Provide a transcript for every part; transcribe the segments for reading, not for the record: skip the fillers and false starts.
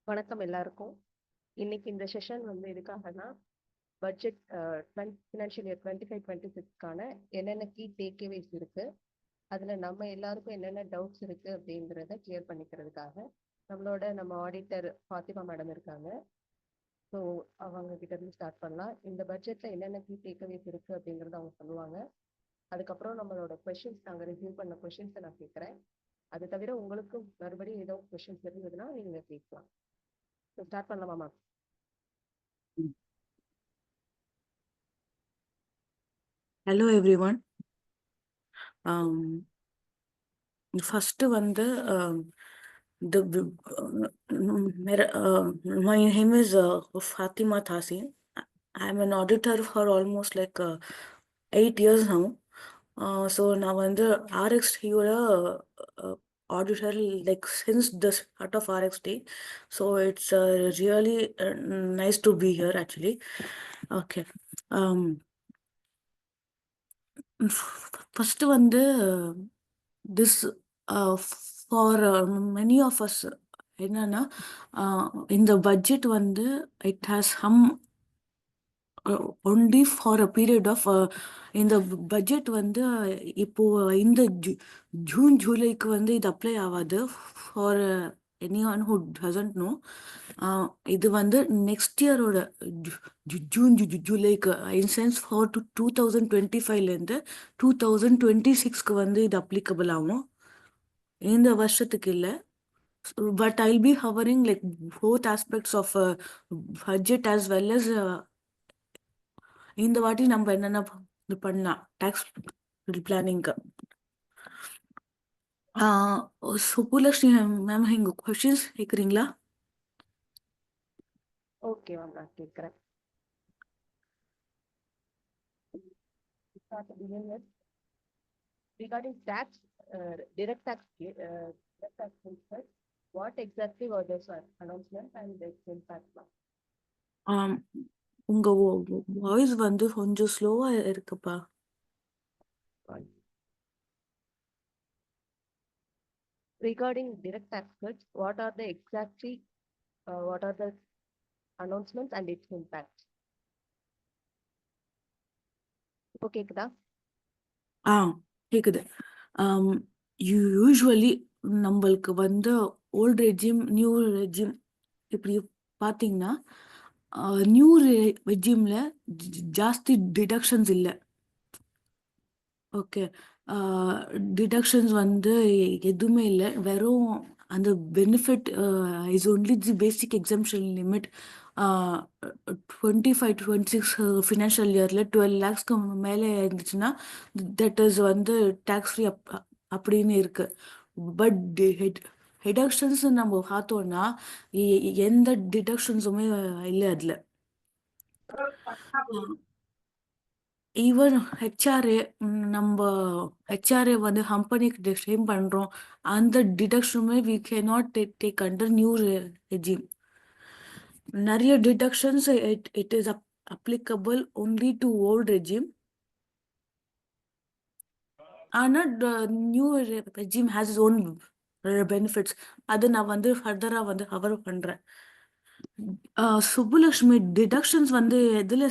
வணக்கம் எல்லாருக்கும். இன்னைக்கு இந்த செஷன் வந்து எதுக்காகனா பட்ஜெட் ஃபினான்ஷியல் இயர் 25-26க்கான என்னென்ன கீ டேக்அவேஸ் இருக்கு, அதுல நம்ம எல்லாருக்கும் என்னென்ன டவுட்ஸ் இருக்கு அப்படிங்கிறத கிளியர் பண்ணிக்கிறதுக்காக நம்ம ஆடிட்டர் ஃபாத்திமா மேடம் இருக்காங்க. ஸோ அவங்க கிட்ட இருந்து ஸ்டார்ட் பண்ணலாம். இந்த பட்ஜெட்ல என்னென்ன கீ டேக்அவேஸ் இருக்கு அப்படிங்கறத அவங்க சொல்லுவாங்க. அதுக்கப்புறம் நம்மளோட கொஸ்டின்ஸ் நாங்கள் ரிவ்யூ பண்ண கொஸ்டின்ஸை நான் கேட்குறேன். அது தவிர உங்களுக்கும் மறுபடியும் ஏதோ கொஸ்டின்ஸ் இருந்ததுன்னா நீங்க கேட்கலாம். ஸோ ஸ்டார்ட் பண்ணலாமா மேம்? Hello everyone. First வந்து the my name is Fatima Thasi. I'm an auditor for almost like 8 years now. So நான் வந்து RXT யோட auditor like since the start of RXT. So it's really nice to be here actually. Okay. First வந்து this for many of us என்னன்னா இந்த budget வந்து it has some only for a period of இந்த budget வந்து இப்போ இந்த June ஜூலைக்கு வந்து இது அப்ளை ஆகாது for anyone who doesn't know. இது வந்து நெக்ஸ்ட் இயரோட ஜூன் ஜூலைக்கு இன்சென்ஸ் ஃபார் 2025லேருந்து 2026க்கு வந்து இது அப்ளிகபிள் ஆகும். இந்த வருஷத்துக்கு இல்லை. But I'll be covering like both aspects of budget as well as இந்த வாட்டி நம்ம என்னென்ன பண்ணலாம் டாக்ஸ் பிளானிங்க்கு. சுப்புலக்ஷ்மி மேம் எங்க கொஸ்டின்ஸ் கேட்குறீங்களா? ஓகே மேம், நான் கேட்குறேன். Regarding tax, direct tax inspect, what exactly was this announcement and its impact? உங்க வாய்ஸ் வந்து கொஞ்சம் ஸ்லோவா இருக்குப்பா. Regarding direct tax cuts, what are the announcements and its impact? இப்போ கேக்குதா? கேக்குது. யூஸ்வலி நம்மளுக்கு வந்து ஓல்ட் ரெஜிம் நியூ ரெஜிம் இப்படி பார்த்தீங்கன்னா நியூ ரெஜிம்ல ஜாஸ்தி டிடக்ஷன்ஸ் இல்லை. ஓகே, டிடக்ஷன்ஸ் வந்து எதுவுமே இல்லை. வெறும் அந்த benefit is only the basic exemption limit 25-26 financial இயரில் 12 lakhsக்கு மேலே இருந்துச்சுன்னா தட் இஸ் வந்து டேக்ஸ் ஃப்ரீ அப்படின்னு இருக்கு. பட் டிடக்ஷன்ஸ் நம்ம பார்த்தோம்னா எந்த டிடக்ஷன்ஸுமே இல்லை அதில். ஈவன் ஹெச்ஆர்ஏ நம்ம ஹெச்ஆர்ஏ வந்து கம்பெனிக்கு சேம் பண்ணுறோம், அந்த டிடக்ஷனுமே we cannot take under new regime. நிறைய deductions it is applicable only to old regime. ஆனால் new regime has is own benefits. அது நான் வந்து ஃபர்தராக வந்து கவர் பண்ணுறேன். சுப்புலக்ஷ்மி, டிடக்ஷன்ஸ் வந்து எதில்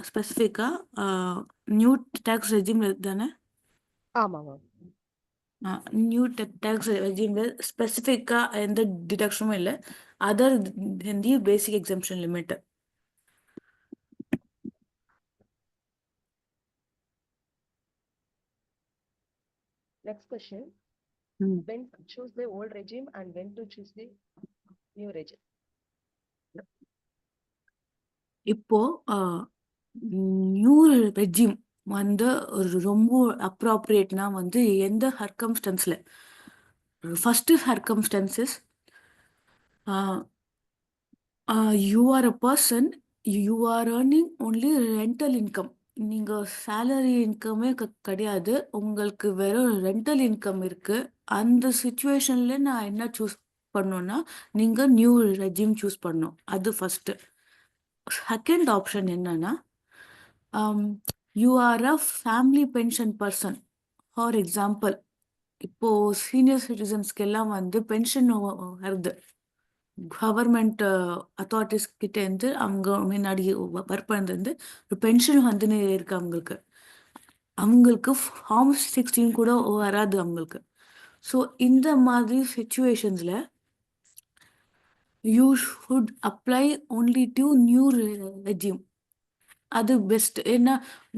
ஸ்பெசிஃபிக்காக நியூ டேக்ஸ் ரெஜிம் தானே? ஆமாம் மேம். நியூ டேக்ஸ் ரெஜிம்ல ஸ்பெசிஃபிக்காக எந்த டிடக்ஷனும் இல்லை other then the basic exemption limit. Next question. When to choose the old regime and when to choose the new regime? இப்போ நியூ ரெஜிம் வந்து ரொம்ப அப்ராப்ரியேட்னா வந்து எந்த சர்க்கம்ஸ்டன்ஸில்? First circumstances, you are a person, you are earning only rental income. நீங்கள் salary இன்கமே கிடையாது, உங்களுக்கு வெறும் ரெண்டல் இன்கம் இருக்குது. அந்த சுச்சுவேஷனில் நான் என்ன சூஸ் பண்ணோன்னா நீங்கள் நியூ ரெஜிம் சூஸ் பண்ணணும். அது ஃபஸ்ட்டு. செகண்ட் ஆப்ஷன் என்னன்னா, you are a family pension person. For example, இப்போ சீனியர் சிட்டிசன்ஸ்க்கு எல்லாம் வந்து பென்ஷன் வருது. கவர்மெண்ட் அத்தாரிட்டிஸ் கிட்ட இருந்து அவங்க முன்னாடி ஒர்க் பண்ணது வந்து ஒரு பென்ஷன் வந்துன்னு இருக்கு அவங்களுக்கு. அவங்களுக்கு ஃபார்ம் 16 கூட வராது அவங்களுக்கு. ஸோ இந்த மாதிரி சுச்சுவேஷன்ஸில் you should apply only to new regime. அது பெஸ்ட். ஏன்னா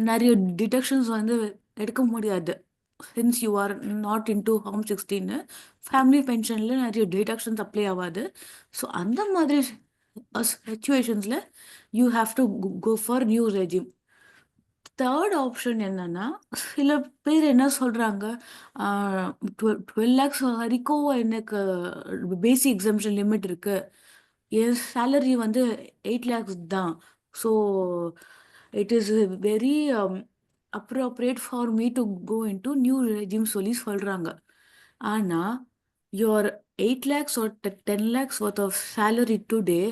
நிறைய டிடக்ஷன்ஸ் வந்து எடுக்க முடியாது. Since you are not in to home 16 family பென்ஷனில் நிறைய டிடக்ஷன்ஸ் அப்ளை ஆகாது. ஸோ அந்த மாதிரி சுச்சுவேஷன்ஸில் you have to go for new regime. Third option என்னன்னா, சில பேர் என்ன சொல்றாங்க, 12 lakhs வரைக்கும் எனக்கு பேசிக் எக்ஸம்ஷன் லிமிட் இருக்கு. என் சேலரி வந்து 8 lakhs தான். So it is very appropriate for me to go into new regime சொல்லி சொல்றாங்க. ஆனா your 8 lakhs or 10 lakhs worth of salary today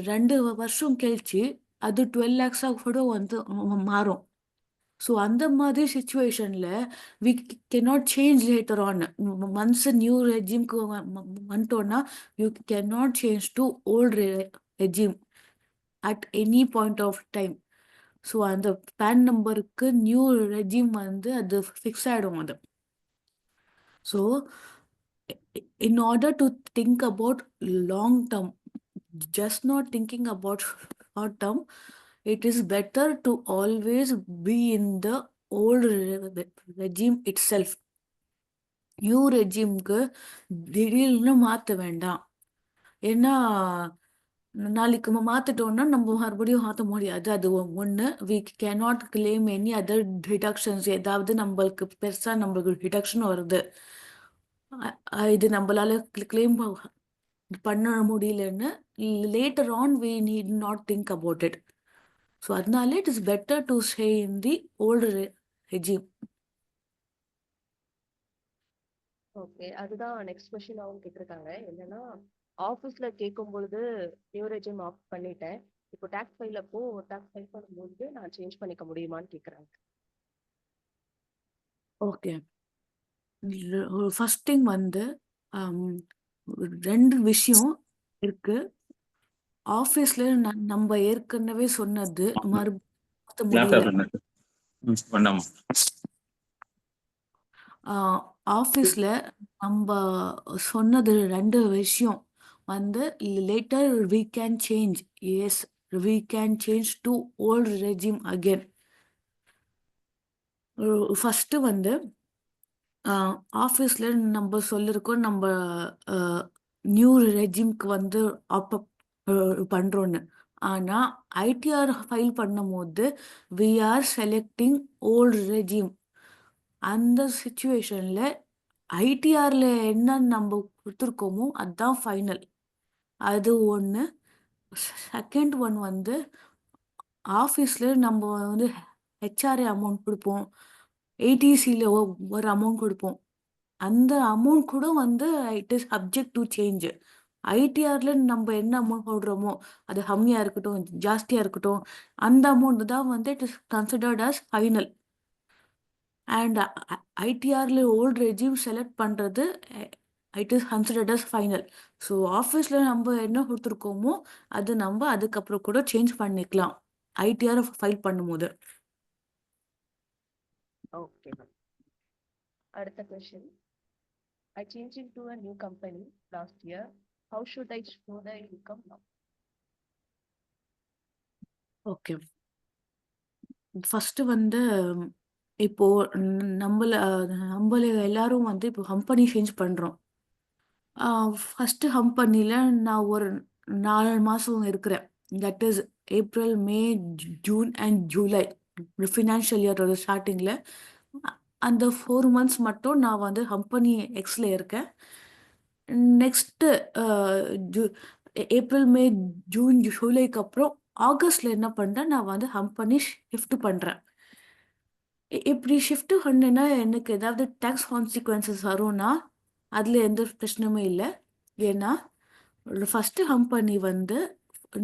2 வருஷம் கழிச்சு அது 12 lakhs கூட வந்து மாறும். ஸோ அந்த மாதிரி சுச்சுவேஷனில் we cannot change later on. Once new ரெஜிம்க்கு வந்துட்டோன்னா you cannot change to old regime at any point of time. So அந்த பேன் நம்பருக்கு நியூ ரெஜிம் வந்து அது ஃபிக்ஸ் ஆகிடும் அது. So in order to think about long term, just not thinking about short term, it is better to always be in the old regime itself. New ரெஜிம்க்கு திடீர்னு மாற்ற வேண்டாம். ஏன்னா நாளைக்கு மாற்றிட்டோன்னா நம்ம மறுபடியும் மாற்ற முடியாது. அது ஒன்று. We cannot claim any other deductions. ஏதாவது நம்மளுக்கு பெருசாக நம்மளுக்கு டிடக்ஷன் வருது, இது நம்மளால கிளைம் பண்ண முடியலன்னு later on we need not think about it. So அதனால it is better to stay in the old regime. Okay, அதுதான் நெக்ஸ்ட் கொஸ்டின் அவங்க கேட்டிருக்காங்க. என்னன்னா, ஆஃபீஸ்ல கேட்கும் பொழுது நியூ ரெஜிம் ஆஃப் பண்ணிட்டேன், இப்போ டாக்ஸ் ஃபைல் அப்போ டாக்ஸ் ஃபைல் பண்ணும்போது நான் சேஞ்ச் பண்ணிக்க முடியுமான்னு கேட்குறாங்க. ஓகே, ஃபர்ஸ்ட் திங் வந்து ரெண்டு விஷயம் இருக்கு. ஆஃபீஸ்ல நம்ம ஏற்கனவே சொன்னது மறுபடியும் முடியல. ஆஃபீஸில் நம்ம சொன்னது ரெண்டு விஷயம் வந்து later we can change. Yes, we can change to old regime again. First வந்து ஆஃபீஸில் நம்ம சொல்லியிருக்கோம் நம்ம நியூ ரெஜிம்க்கு வந்து ஆப்அப் பண்ணுறோன்னு. ஆனால் ஐடிஆர் ஃபைல் பண்ணும் போது we are selecting old regime. அந்த சுச்சுவேஷனில் ஐடிஆரில் என்ன நம்ம கொடுத்துருக்கோமோ அதுதான் ஃபைனல். அது ஒன்று. செகண்ட் ஒன் வந்து ஆஃபீஸில் நம்ம வந்து ஹெச்ஆர்ஏ அமௌண்ட் கொடுப்போம், ஏடிசியில் ஒரு அமௌண்ட் கொடுப்போம். அந்த அமௌண்ட் கூட வந்து it is subject to change. ஐடிஆரில் நம்ம என்ன அமௌண்ட் போடுறோமோ அது கம்மியாக இருக்கட்டும் ஜாஸ்தியாக இருக்கட்டும், அந்த அமௌண்ட் தான் வந்து it is considered as final. And ஐடிஆரில் ஓல்டு ரெஜிம் செலக்ட் பண்ணுறது it is considered as final. So ஆஃபீஸில் நம்ம என்ன கொடுத்துருக்கோமோ அது நம்ம அதுக்கப்புறம் கூட சேஞ்ச் பண்ணிக்கலாம் ஐடிஆர் ஃபைல் பண்ணும்போது. Okay ma'am. அடுத்த question, I changed into a new company last year. How should I show the income now? Okay, first வந்து இப்போ நம்மள எல்லாரும் வந்து இப்போ கம்பெனி சேஞ்ச் பண்ணுறோம். ஃபஸ்ட்டு கம்பெனியில் நான் ஒரு 4 மாதம் இருக்கிறேன். That is April, May, June and July financial இயரோட ஸ்டார்டிங்கில். அந்த 4 months மட்டும் நான் வந்து கம்பெனி எக்ஸில் இருக்கேன். நெக்ஸ்ட்டு ஏப்ரல், மே, ஜூன், ஜூலைக்கு அப்புறம் ஆகஸ்டில் என்ன பண்ணுறேன், நான் வந்து கம்பெனி ஷிஃப்ட் பண்ணுறேன். இப்படி ஷிஃப்ட் பண்ணேன்னா எனக்கு ஏதாவது டேக்ஸ் கான்சிக்வன்சஸ் வரும்னா அதில் எந்த பிரச்சனையுமே இல்லை. ஏன்னா ஃபஸ்ட்டு கம்பெனி வந்து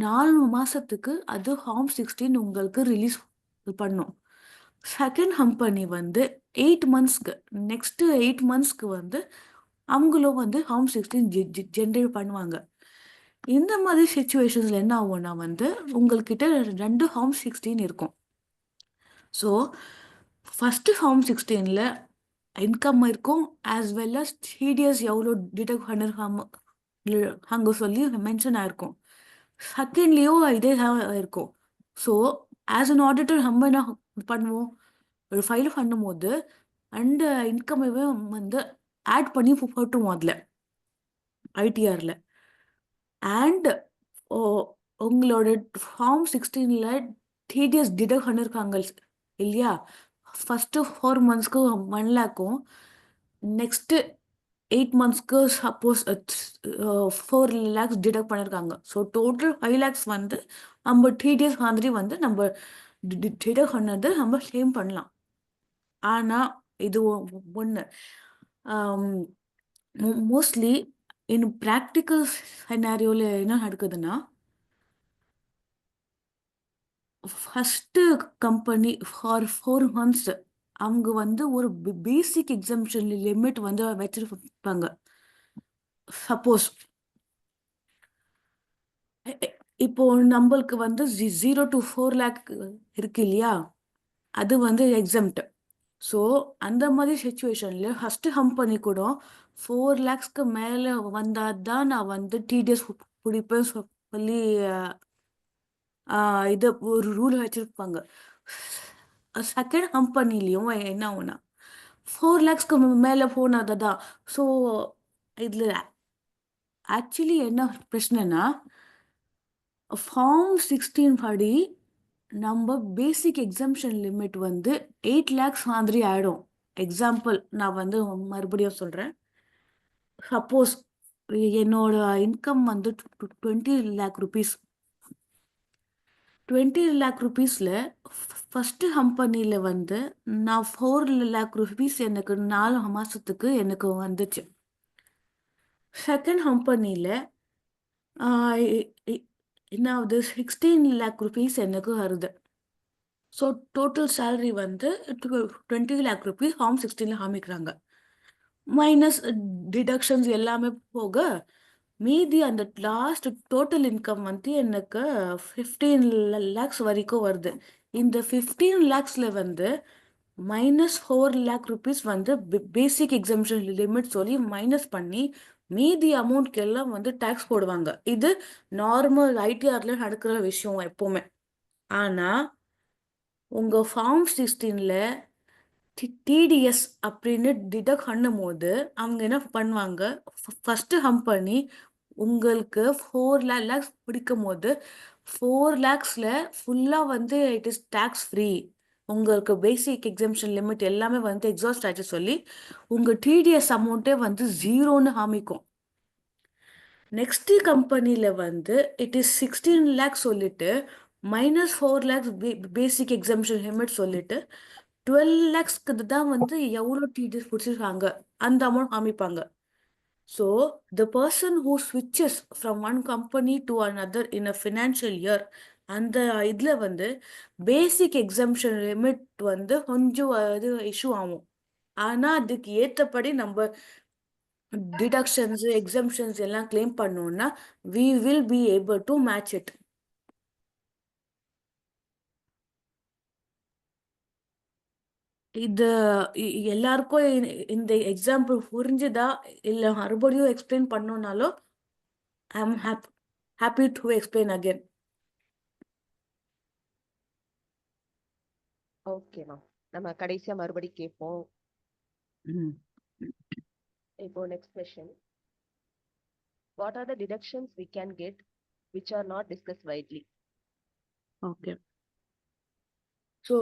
4 மாதத்துக்கு அது ஹோம் 16 உங்களுக்கு ரிலீஸ் பண்ணும். செகண்ட் கம்பெனி வந்து 8 monthsக்கு, நெக்ஸ்ட்டு 8 monthsக்கு வந்து அவங்களும் வந்து ஹோம் 16 ஜென்ரேட் பண்ணுவாங்க. இந்த மாதிரி சுச்சுவேஷன்ஸ்ல என்ன ஆகும்னா வந்து உங்கள்கிட்ட 2 ஃபார்ம் 16 இருக்கும். ஸோ ஃபஸ்ட்டு ஃபார்ம் 16ல் இன்கம் இருக்கும் ஆஸ் வெல் அஸ் டிடிஎஸ் எவ்வளோ டிடெக்ட் பண்ணிருக்காம அங்கே சொல்லி மென்ஷன் ஆயிருக்கும். செகண்ட்லேயும் இதே தான் இருக்கும். ஸோ ஆஸ் அன் ஆடிட்டர் நம்ம என்ன பண்ணுவோம், ஒரு ஃபைல் பண்ணும்போது அந்த இன்கம்மே வந்து ஆட் பண்ணி போட்டுருவோம் அதில் ஐடிஆரில். அண்ட் உங்களோட ஃபார்ம் 16ல் டிடிஎஸ் டிடெக்ட் பண்ணியிருக்காங்க இல்லையா, ஃபஸ்ட்டு 4 மந்த்ஸ்க்கு 1 லேக்கும் நெக்ஸ்ட்டு 8 மந்த்ஸ்க்கு சப்போஸ் 4 லேக்ஸ் டிடெக்ட் பண்ணியிருக்காங்க. ஸோ டோட்டல் 5 லேக்ஸ் வந்து நம்ம டிடிஎஸ் மாதிரி வந்து நம்ம டிடெக்ட் பண்ணது நம்ம சேம் பண்ணலாம். ஆனால் இது ஒன்று மோஸ்ட்லி இன் ப்ராக்டிக்கல் செனாரியோவில் என்ன நடக்குதுன்னா, ஃபஸ்ட்டு கம்பெனி ஃபார் 4 மந்த்ஸ் அவங்க வந்து ஒரு பேசிக் எக்ஸம்ஷன் லிமிட் வந்து வச்சிருப்பாங்க. சப்போஸ் இப்போ நம்மளுக்கு வந்து 0 to 4 லேக் இருக்கு இல்லையா, அது வந்து எக்ஸம்ட். ஸோ அந்த மாதிரி சுச்சுவேஷனில் ஃபஸ்ட்டு கம்பெனி கூட 4 லேக்ஸ்க்கு மேலே வந்தால் தான் நான் வந்து டிடிஎஸ் பிடிப்பேன் சொல்லி இதை ஒரு ரூல் வச்சுருப்பாங்க. செகண்ட் கம்பெனிலையும் என்ன ஆகும்னா 4 லேக்ஸ்க்கு மேலே போனது தான். ஸோ இதில் ஆக்சுவலி என்ன பிரச்சனைனா, ஃபார்ம் 16 படி நம்ம பேசிக் எக்ஸம்ஷன் லிமிட் வந்து 8 லேக்ஸ் மாதிரி ஆகிடும். எக்ஸாம்பிள் நான் வந்து மறுபடியும் சொல்கிறேன். சப்போஸ் என்னோட இன்கம் வந்து 20 லேக் ருபீஸ். 20 லேக் ருபீஸில் ஃபஸ்ட்டு கம்பெனியில் வந்து நான் 4 லேக் ருபீஸ் எனக்கு 4 மாதத்துக்கு எனக்கு வந்துச்சு. செகண்ட் கம்பெனியில் என்னாவது 16 லேக் ருபீஸ் எனக்கு வருது. ஸோ டோட்டல் சேலரி வந்து 20 லேக் ருபீஸ் ஃபார்ம் 16ல் காமிக்கிறாங்க. மைனஸ் டிடக்ஷன்ஸ் எல்லாமே போக மீதி அந்த லாஸ்ட் டோட்டல் இன்கம் வந்து எனக்கு 15 லேக்ஸ் வரைக்கும் வருது. இந்த 15 லேக்ஸில் வந்து -4 லேக் ருபீஸ் வந்து பேசிக் எக்ஸம்ஷன் லிமிட் சொல்லி மைனஸ் பண்ணி மீதி அமௌண்ட்க்கு எல்லாம் வந்து டேக்ஸ் போடுவாங்க. இது நார்மல் ஐடிஆர்ல நடக்கிற விஷயம் எப்போவுமே. ஆனால் உங்கள் ஃபார்ம் 16ல் டிடிஎஸ் அப்படின்னு டிடக்ட் பண்ணும் போது அவங்க என்ன பண்ணுவாங்க, ஃபஸ்ட்டு கம்பெனி உங்களுக்கு 4 லேக்ஸ் பிடிக்கும் போது 4 லேக்ஸில் ஃபுல்லாக வந்து இட் இஸ் டேக்ஸ் ஃப்ரீ, உங்களுக்கு பேசிக் எக்ஸம்ஷன் லிமிட் எல்லாமே வந்து எக்ஸாஸ்ட் ஆச்சு சொல்லி உங்கள் டிடிஎஸ் அமௌண்ட்டே வந்து 0ன்னு காமிக்கும். நெக்ஸ்ட் கம்பெனியில் வந்து இட் இஸ் 16 லேக்ஸ் சொல்லிட்டு -4 லேக்ஸ் பேசிக் எக்ஸம்ஷன் லிமிட் சொல்லிட்டு 12 லேக்ஸ்க்கு தான் வந்து எவ்வளோ டிடிஎஸ் பிடிச்சிருக்காங்க அந்த அமௌண்ட் காமிப்பாங்க. ஸோ த பர்சன் ஹூ ஸ்விட்சஸ் from one company to another in a financial year, அந்த இதில் வந்து பேசிக் எக்ஸம்ஷன் லிமிட் வந்து கொஞ்சம் இது இஷ்யூ ஆகும். ஆனால் அதுக்கு ஏற்றபடி நம்ம டிடக்ஷன்ஸ் எக்ஸம்ஷன்ஸ் எல்லாம் கிளைம் பண்ணோம்னா we will be able to match it. இது எல்லாருக்கும் இந்த எக்ஸாம்பிள் புரிஞ்சுதா இல்லை மறுபடியும் எக்ஸ்பிளைன் பண்ணோம்னாலும் I am happy to explain again. ஓகேம்மா, நம்ம கடைசியா மறுபடி கேட்போம். இப்போ next question, what are the deductions we can get which are not discussed widely? Okay. So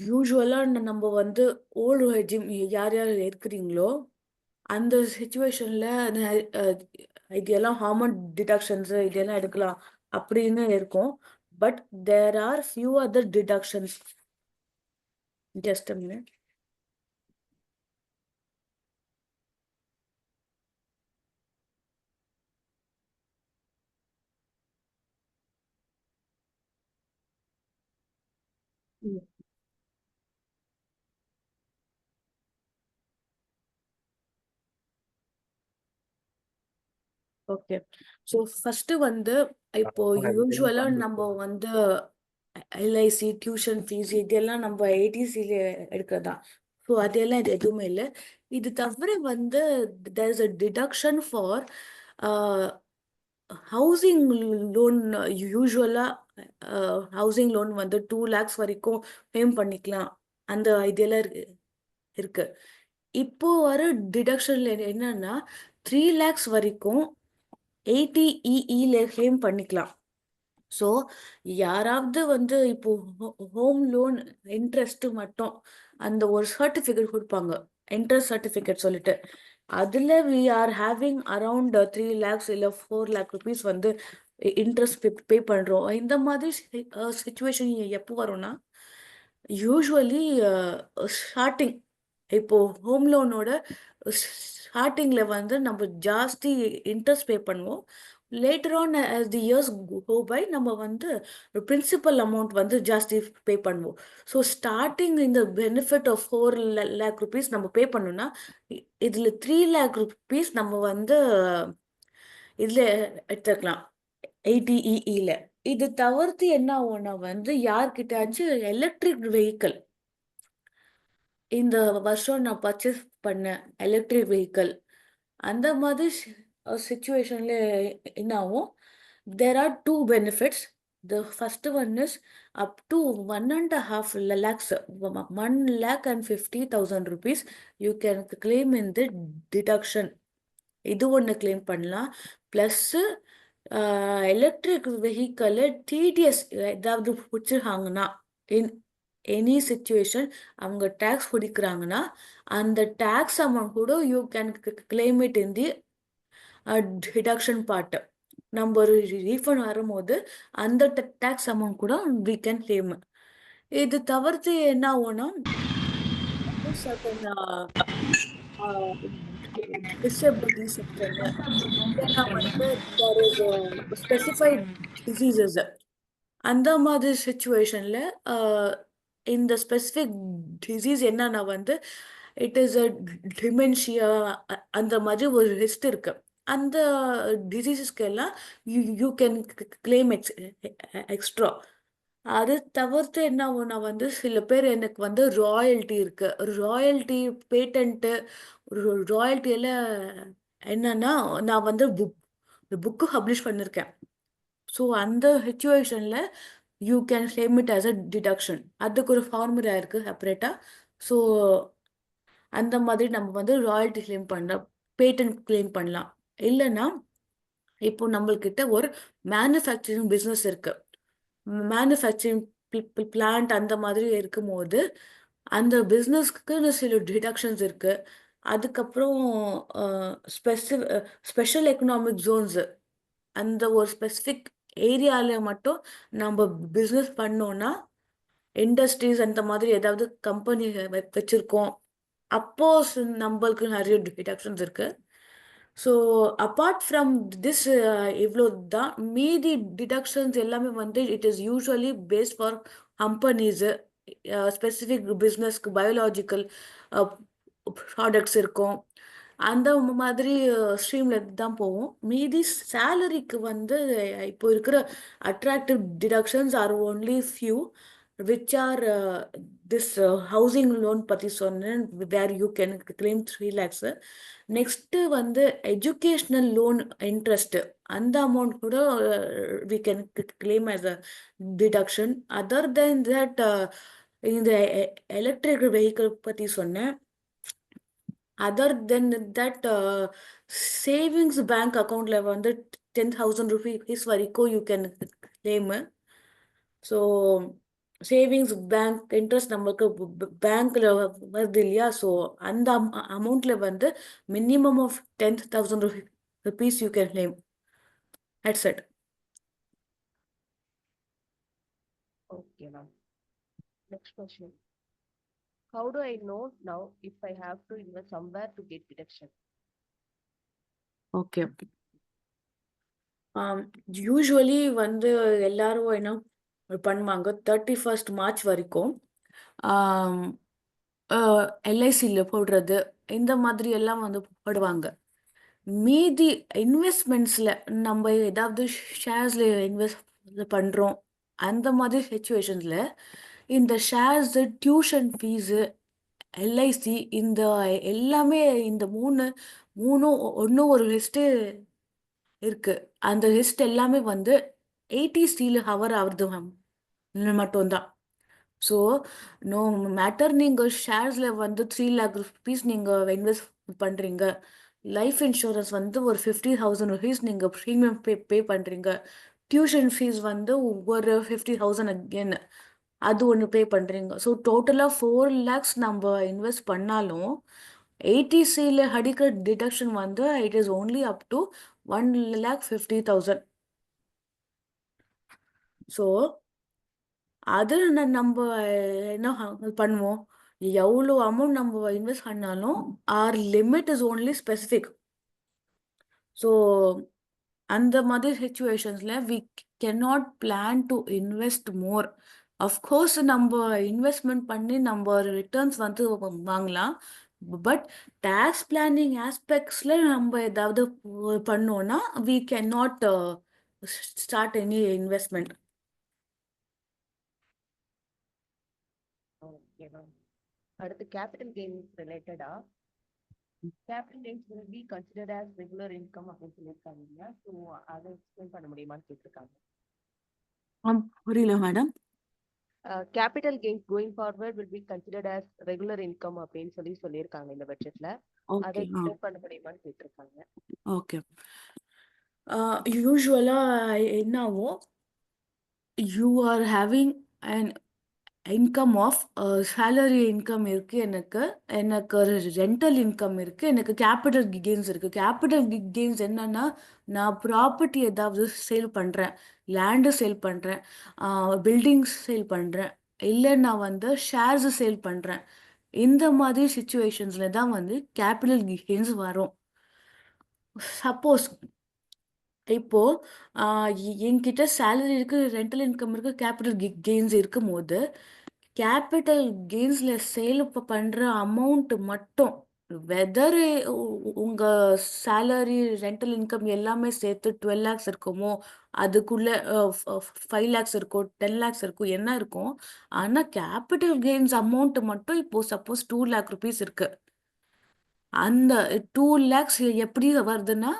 யூஸ்வலாக நம்ம வந்து ஓல்டு ரெஜிம் யார் யார் இருக்கிறீங்களோ அந்த சுச்சுவேஷனில் இதெல்லாம் ஹார்மோன் டிடக்ஷன்ஸு இதெல்லாம் எடுக்கலாம் அப்படின்னு இருக்கும். But there are few other deductions. Just a minute. Okay. So first வந்து இப்போ யூஸ்வலா நம்ம வந்து எல்ஐசி டியூஷன் ஃபீஸ் இதெல்லாம் நம்ம ஐடிசில எடுக்கிறதா. ஸோ அதெல்லாம் இது எதுவுமே இல்லை. இது தவிர வந்து there is a deduction for housing loan. யூஸ்வலா ஹவுசிங் லோன் வந்து 2 lakhs வரைக்கும் பேம் பண்ணிக்கலாம். அந்த இதெல்லாம் இருக்கு. இப்போ வர டிடக்ஷன்ல என்னன்னா 3 lakhs வரைக்கும் 80EEல கிளைம் பண்ணிக்கலாம். ஸோ யாராவது வந்து இப்போ ஹோம் லோன் இன்ட்ரெஸ்ட் மட்டும் அந்த ஒரு சர்டிஃபிகேட் கொடுப்பாங்க, இன்ட்ரெஸ்ட் சர்டிஃபிகேட் சொல்லிட்டு. அதுல we are having around 3 lakhs இல்லை 4 lakh rupees வந்து இன்ட்ரெஸ்ட் பே பண்றோம். இந்த மாதிரி சுச்சுவேஷன் எப்போ வரும்னா யூஸ்வலி ஸ்டார்டிங் இப்போ ஹோம் லோனோட ஸ்டார்டிங்ல வந்து நம்ம ஜாஸ்தி இன்ட்ரெஸ்ட் பே பண்ணுவோம். Later on as the years go by நம்ம வந்து பிரின்சிபல் அமௌண்ட் வந்து ஜாஸ்தி பே பண்ணுவோம். ஸோ ஸ்டார்டிங் இந்த பெனிஃபிட் ஆஃப் 4 lakh rupees நம்ம பே பண்ணோம்னா இதுல 3 lakh rupees நம்ம வந்து இதுல எடுத்துக்கலாம் 80EEல. இது தவிர்த்து என்ன ஆகும்னா வந்து யார்கிட்டயாச்சும் எலக்ட்ரிக் வெஹிக்கிள் இந்த வருஷம் நான் பர்ச்சேஸ் பண்ண எலக்ட்ரிக் வெஹிக்கிள் அந்த மாதிரி சுச்சுவேஷன்ல என்ன ஆகும், there are two benefits. The first one is up to 1.5 lakhs, 1,50,000 rupees you can claim in the deduction. இது ஒன்று கிளைம் பண்ணலாம். ப்ளஸ் எலக்ட்ரிக் வெஹிக்கிள் டிடிஎஸ் ஏதாவது பிடிச்சிருக்காங்கன்னா இன் எனி சுச்சுவேஷன் அவங்க டேக்ஸ் பிடிக்கிறாங்கன்னா அந்த டேக்ஸ் அமௌண்ட் கூட you can claim it in the deduction part. நம்ம ஒரு ரீஃபண்ட் வரும்போது அந்த டேக்ஸ் அமௌண்ட் கூட வி கேன் கிளைம். இது தவிர்த்து என்ன ஆகும்னா disability section இதெல்லாம் வந்து there is a specified diseases. அந்த மாதிரி சுச்சுவேஷன்ல இந்த ஸ்பெசிஃபிக் டிசீஸ் என்னன்னா வந்து இட் இஸ் அ டிமென்ஷியா அந்த மாதிரி ஒரு லிஸ்ட் இருக்கு. அந்த டிசீசஸ்க்கு எல்லாம் யூ கேன் கிளைம் எக்ஸ்ட்ரா. அது தவிர்த்து என்ன ஆகும்னா வந்து சில பேர் எனக்கு வந்து ராயல்ட்டி இருக்கு, ராயல்ட்டி பேட்டன்ட்டு ராயல்ட்டி எல்லாம் என்னன்னா நான் வந்து புக்கு பப்ளிஷ் பண்ணியிருக்கேன். ஸோ அந்த சுச்சுவேஷன்ல you can claim it as a deduction. அதுக்கு ஒரு ஃபார்முலா இருக்கு செப்பரேட்டா. ஸோ அந்த மாதிரி நம்ம வந்து ராயல்ட்டி கிளைம் பண்ணலாம், பேட்டன்ட் கிளைம் பண்ணலாம். இல்லைன்னா இப்போ நம்மள்கிட்ட ஒரு மேனுஃபேக்சரிங் பிஸ்னஸ் இருக்கு, மேனுஃபேக்சரிங் பிளான்ட் அந்த மாதிரி இருக்கும்போது அந்த பிஸ்னஸ்க்கு சில டிடக்ஷன்ஸ் இருக்கு. அதுக்கப்புறம் ஸ்பெஷல் எக்கனாமிக் ஜோன்ஸ் அந்த ஒரு ஸ்பெசிஃபிக் ஏரியால மட்டும் நம்ம பிஸ்னஸ் பண்ணோம்னா இண்டஸ்ட்ரீஸ் அந்த மாதிரி ஏதாவது கம்பெனி வச்சிருக்கோம் அப்போ நம்மளுக்கு நிறைய டிடக்ஷன்ஸ் இருக்கு. ஸோ அப்பார்ட் ஃப்ரம் திஸ் இவ்வளோ தான். மீதி டிடக்ஷன்ஸ் எல்லாமே வந்து it is usually based for companies specific பிஸ்னஸ்க்கு பயாலஜிக்கல் ப்ராடக்ட்ஸ் இருக்கும். அந்த மாதிரி ஸ்ட்ரீம்ல தான் போவோம். மீதி சேலரிக்கு வந்து இப்போ இருக்கிற attractive deductions are only few which are this housing loan பற்றி சொன்னேன் where you can claim 3 lakhs. Next வந்து எஜுகேஷ்னல் லோன் இன்ட்ரெஸ்ட் அந்த அமௌண்ட் கூட we can claim as a டிடக்ஷன். அதர் தென் தட் இந்த எலக்ட்ரிக் வெஹிக்கிள் பற்றி சொன்னேன். Other than that savings bank அக்கௌண்ட்ல வந்து 10,000 rupees வரைக்கும் you can claim. So savings bank interest நம்மளுக்கு பேங்க்ல வருது இல்லையா, ஸோ அந்த அமௌண்ட்ல வந்து minimum of 10,000 rupees you can claim. That's it. Okay, ma'am. Next question. How do I know now if I have to invest somewhere to get deduction? Okay. Usually வந்து எல்லாரும் என்ன பண்ணுவாங்க 31st March வரைக்கும் எல்ஐசியில் போடுறது இந்த மாதிரி எல்லாம் வந்து போடுவாங்க. மீதி இன்வெஸ்ட்மெண்ட்ஸில் நம்ம ஏதாவது ஷேர்ஸில் இன்வெஸ்ட் பண்ணுறோம். அந்த மாதிரி சுச்சுவேஷன்ஸில் இந்த ஷேர்ஸு, டியூஷன் ஃபீஸு, எல்ஐசி, இந்த எல்லாமே இந்த மூணும் ஒன்றும் ஒரு லிஸ்ட்டு இருக்குது. அந்த லிஸ்ட் எல்லாமே வந்து 80 ஹவர் ஆகுது மட்டும்தான். ஸோ நோ மேட்டர் நீங்கள் ஷேர்ஸில் வந்து 3 lakh rupees நீங்கள் இன்வெஸ்ட் பண்ணுறீங்க, லைஃப் இன்சூரன்ஸ் வந்து ஒரு 50,000 rupees நீங்கள் ப்ரீமியம் பே பண்ணுறீங்க, டியூஷன் ஃபீஸ் வந்து ஒரு 50,000 அகெயின் அது ஒன்று பே பண்ணுறீங்க. ஸோ டோட்டலாக 4 lakhs நம்ம இன்வெஸ்ட் பண்ணாலும் 80 அடிக்கிற டிடக்ஷன் வந்து it is only up to 1,50,000. So அதில் நம்ம என்ன பண்ணுவோம், எவ்வளோ அமௌண்ட் நம்ம இன்வெஸ்ட் பண்ணாலும் our limit is only specific. So அந்த மாதிரி சுச்சுவேஷன்ஸில் we cannot plan to invest more. Of course நம்ம இன்வெஸ்ட்மெண்ட் பண்ணி நம்ம ரிட்டர்ன்ஸ் வந்து வாங்கலாம். பட் டேக்ஸ் பிளானிங் ஆஸ்பெக்ட்ஸில் நம்ம ஏதாவது பண்ணோன்னா we cannot start any investment. Okay ma'am. அடுத்து கேபிட்டல் கெயின்ஸ் ரிலேட்டடா, capital gains will be considered as regular income அப்படின்னு சொல்லியிருக்காங்க இல்லையா? ஸோ அதை எக்ஸ்பிளைன் பண்ண முடியுமான்னு கேட்டிருக்காங்க. புரியல madam. Capital gains going forward will be considered as regular income அப்படின்னு சொல்லியிருக்காங்க இந்த பட்ஜெட்ல. அதை ஓகே. எக்ஸ்பிளைன் பண்ண முடியுமான்னு கேட்டிருக்காங்க. ஓகே. யூஸ்வலாக என்னாகும், you are having and income of salary income இருக்குது, எனக்கு ரெண்டல் இன்கம் இருக்குது, எனக்கு கேபிட்டல் கெயின்ஸ் இருக்குது. கேபிட்டல் கெயின்ஸ் என்னன்னா, நான் ப்ராப்பர்ட்டி ஏதாவது சேல் பண்ணுறேன், லேண்டு சேல் பண்ணுறேன், பில்டிங்ஸ் சேல் பண்ணுறேன், இல்லை நான் வந்து ஷேர்ஸு சேல் பண்ணுறேன். இந்த மாதிரி சுச்சுவேஷன்ஸில் தான் வந்து கேபிட்டல் கெயின்ஸ் வரும். சப்போஸ் இப்போ என்கிட்ட சேலரி இருக்கு, ரெண்டல் இன்கம் இருக்கு, கேபிட்டல் கெயின்ஸ் இருக்கும் போது கேபிட்டல் கெயின்ஸில் சேல் பண்ணுற அமௌண்ட் மட்டும் வெதர் உங்கள் சேலரி ரெண்டல் இன்கம் எல்லாமே சேர்த்து 12 lakhs இருக்குமோ, அதுக்குள்ளே 5 lakhs இருக்கும், 10 lakhs இருக்கும், என்ன இருக்கும். ஆனால் கேபிட்டல் கெயின்ஸ் அமௌண்ட் மட்டும் இப்போது சப்போஸ் 2 lakh rupees இருக்கு. அந்த 2 lakhs எப்படி வருதுன்னா,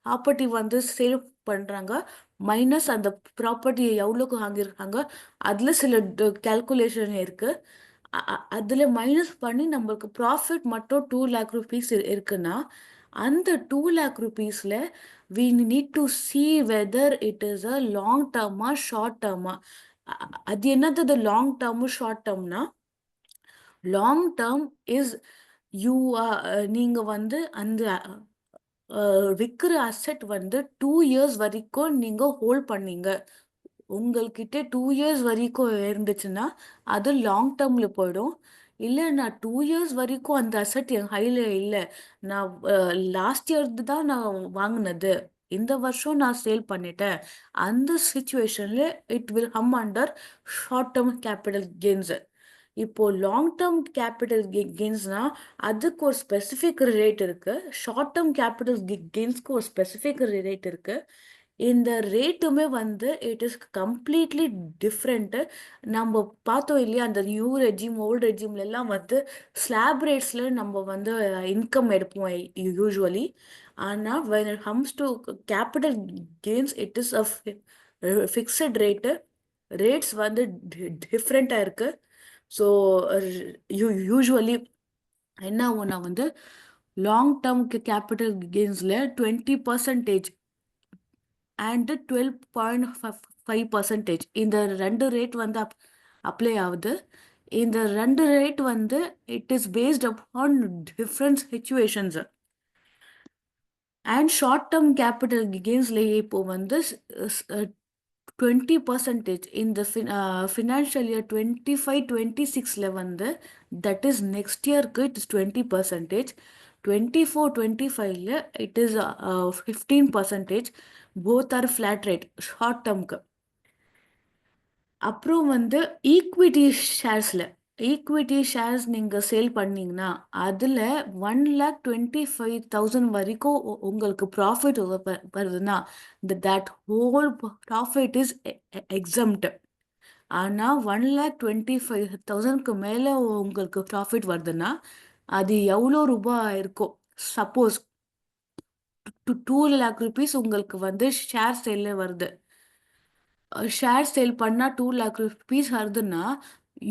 ப்ராப்பர்ட்டி வந்து சேல் பண்ணுறாங்க, மைனஸ் அந்த ப்ராப்பர்ட்டி எவ்வளோக்கு வாங்கியிருக்காங்க, அதில் சில கேல்குலேஷன் இருக்குது. அதில் மைனஸ் பண்ணி நம்மளுக்கு ப்ராஃபிட் மட்டும் 2 lakh rupees இருக்குன்னா, அந்த 2 lakh rupeesல we need to see whether it is a long term-ஆ ஷார்ட் டேர்மா. அது என்னது லாங் டேர்மு ஷார்ட் டேர்ம்னா, லாங் டேர்ம் இஸ் யூ நீங்கள் வந்து அந்த விற்கிற அசெட் வந்து 2 years வரைக்கும் நீங்கள் ஹோல்ட் பண்ணீங்க. உங்கள்கிட்ட 2 years வரைக்கும் இருந்துச்சுன்னா அது லாங் டேர்மில் போயிடும். இல்லை நான் 2 years வரைக்கும் அந்த அசெட் என் கையில் இல்லை, நான் லாஸ்ட் இயர் தான் நான் வாங்கினது, இந்த வருஷம் நான் சேல் பண்ணிட்டேன், அந்த சுச்சுவேஷனில் it will come under short term capital gains. இப்போ லாங் டேர்ம் கேபிட்டல் கெயின்ஸ்னா அதுக்கு ஒரு ஸ்பெசிஃபிக் ரேட் இருக்கு, ஷார்ட் டேர்ம் கேபிட்டல் கெயின்ஸ்க்கு ஒரு ஸ்பெசிஃபிக் ரேட் இருக்கு. இந்த ரேட்டுமே வந்து இட் இஸ் கம்ப்ளீட்லி டிஃப்ரெண்ட்டு. நம்ம பார்த்தோம் இல்லையா, அந்த நியூ ரெஜிம் ஓல்டு ரெஜிம்ல எல்லாம் வந்து ஸ்லாப் ரேட்ஸில் நம்ம வந்து இன்கம் எடுப்போம் யூஸ்வலி. ஆனால் when it comes to capital gains it is a fixed rate. Rates வந்து டிஃப்ரெண்ட்டாக இருக்குது. ஸோ யூஸ்வலி என்ன ஆகும்னா வந்து லாங் டேர்ம்க்கு கேபிட்டல் கெயின்ஸில் 20% அண்டு 12.5% இந்த ரெண்டு ரேட் வந்து அப்ளை ஆகுது. இந்த ரெண்டு ரேட் வந்து it is based upon different situations. And short term capital கெயின்ஸ்லேயே இப்போ வந்து 20% இந்த ஃபினான்ஷியல் இயர் 25-26 வந்து, தட் இஸ் நெக்ஸ்ட் இயர்க்கு it is 20%, 24-25 it is 15%. Both are flat rate short டேர்ம்க்கு. அப்புறம் வந்து ஈக்விட்டி ஷேர்ஸில் ஈக்விட்டி ஷேர்ஸ் நீங்கள் சேல் பண்ணீங்கன்னா அதில் 1,25,000 வரைக்கும் உங்களுக்கு ப்ராஃபிட் வருதுன்னா that whole profit is exempt. ஆனால் 1,25,000க்கு மேலே உங்களுக்கு ப்ராஃபிட் வருதுன்னா அது எவ்வளோ ரூபாய் இருக்கும்? சப்போஸ் 2 lakh rupees உங்களுக்கு வந்து ஷேர் சேல்ல வருது. ஷேர் சேல் பண்ணால் 2 lakh rupees வருதுன்னா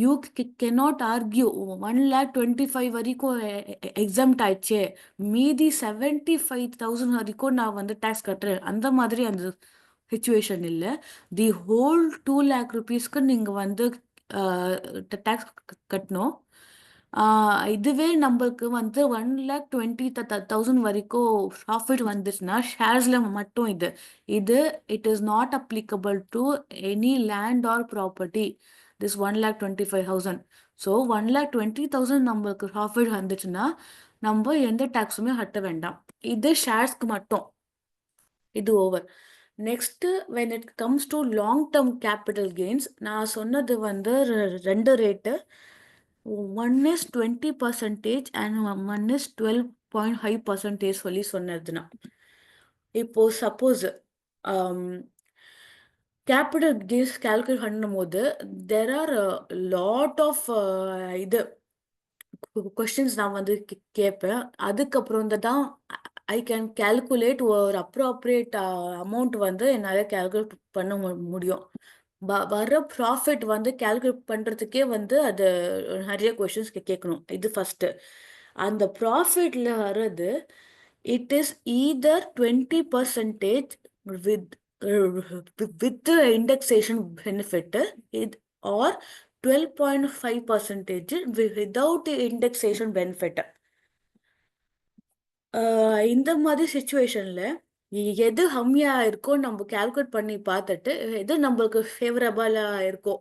யூ cannot argue 1,25,000 வரைக்கும் எக்ஸாம்ட் ஆயிடுச்சே, மீதி 75,000 வரைக்கும் நான் வந்து டேக்ஸ் கட்டுறேன். அந்த மாதிரி அந்த சுச்சுவேஷன் இல்லை. தி ஹோல் 2 lakh rupeesக்கு நீங்கள் வந்து டேக்ஸ் கட்டணும். இதுவே நம்மளுக்கு வந்து 1,20,000 வரைக்கும் ப்ராஃபிட் வந்துச்சுன்னா ஷேர்ஸில் மட்டும் இது it is not applicable to any land or property. This 1,25,000. ஸோ 1,20,000 நம்மளுக்கு ப்ராஃபிட் வந்துச்சுன்னா நம்ம எந்த டேக்ஸுமே கட்ட வேண்டாம். இது ஷேர்ஸ்க்கு மட்டும். இது over. Next when it comes to long term capital gains, நான் சொன்னது வந்து ரெண்டு rate. One is 20% and one is 12.5% சொல்லி சொன்னதுன்னா, இப்போ சப்போஸ் கேபிட்டல் கெயின்ஸ் கால்குலேட் பண்ணும் போது தெர் ஆர் லாட் ஆஃப் இது கொஸ்டின்ஸ் நான் வந்து கேட்பேன். அதுக்கப்புறம் தான் ஐ கேன் கேல்குலேட் ஒரு அப்ராப்ரியேட் அமௌண்ட் வந்து என்னால் கேல்குலேட் பண்ண முடியும். வர ப்ராஃபிட் வந்து கேல்குலேட் பண்ணுறதுக்கே வந்து அது நிறைய கொஷின்ஸ் கேட்கணும். இது ஃபஸ்ட்டு. அந்த ப்ராஃபிட்டில் வர்றது it is either 20% with with indexation benefit or 12.5% without indexation benefit. இந்த மாதிரி சுச்சுவேஷனில் எது கம்மியாக இருக்கோ நம்ம கால்குலேட் பண்ணி பார்த்துட்டு எது நம்மளுக்கு ஃபேவரபிளாக இருக்கோ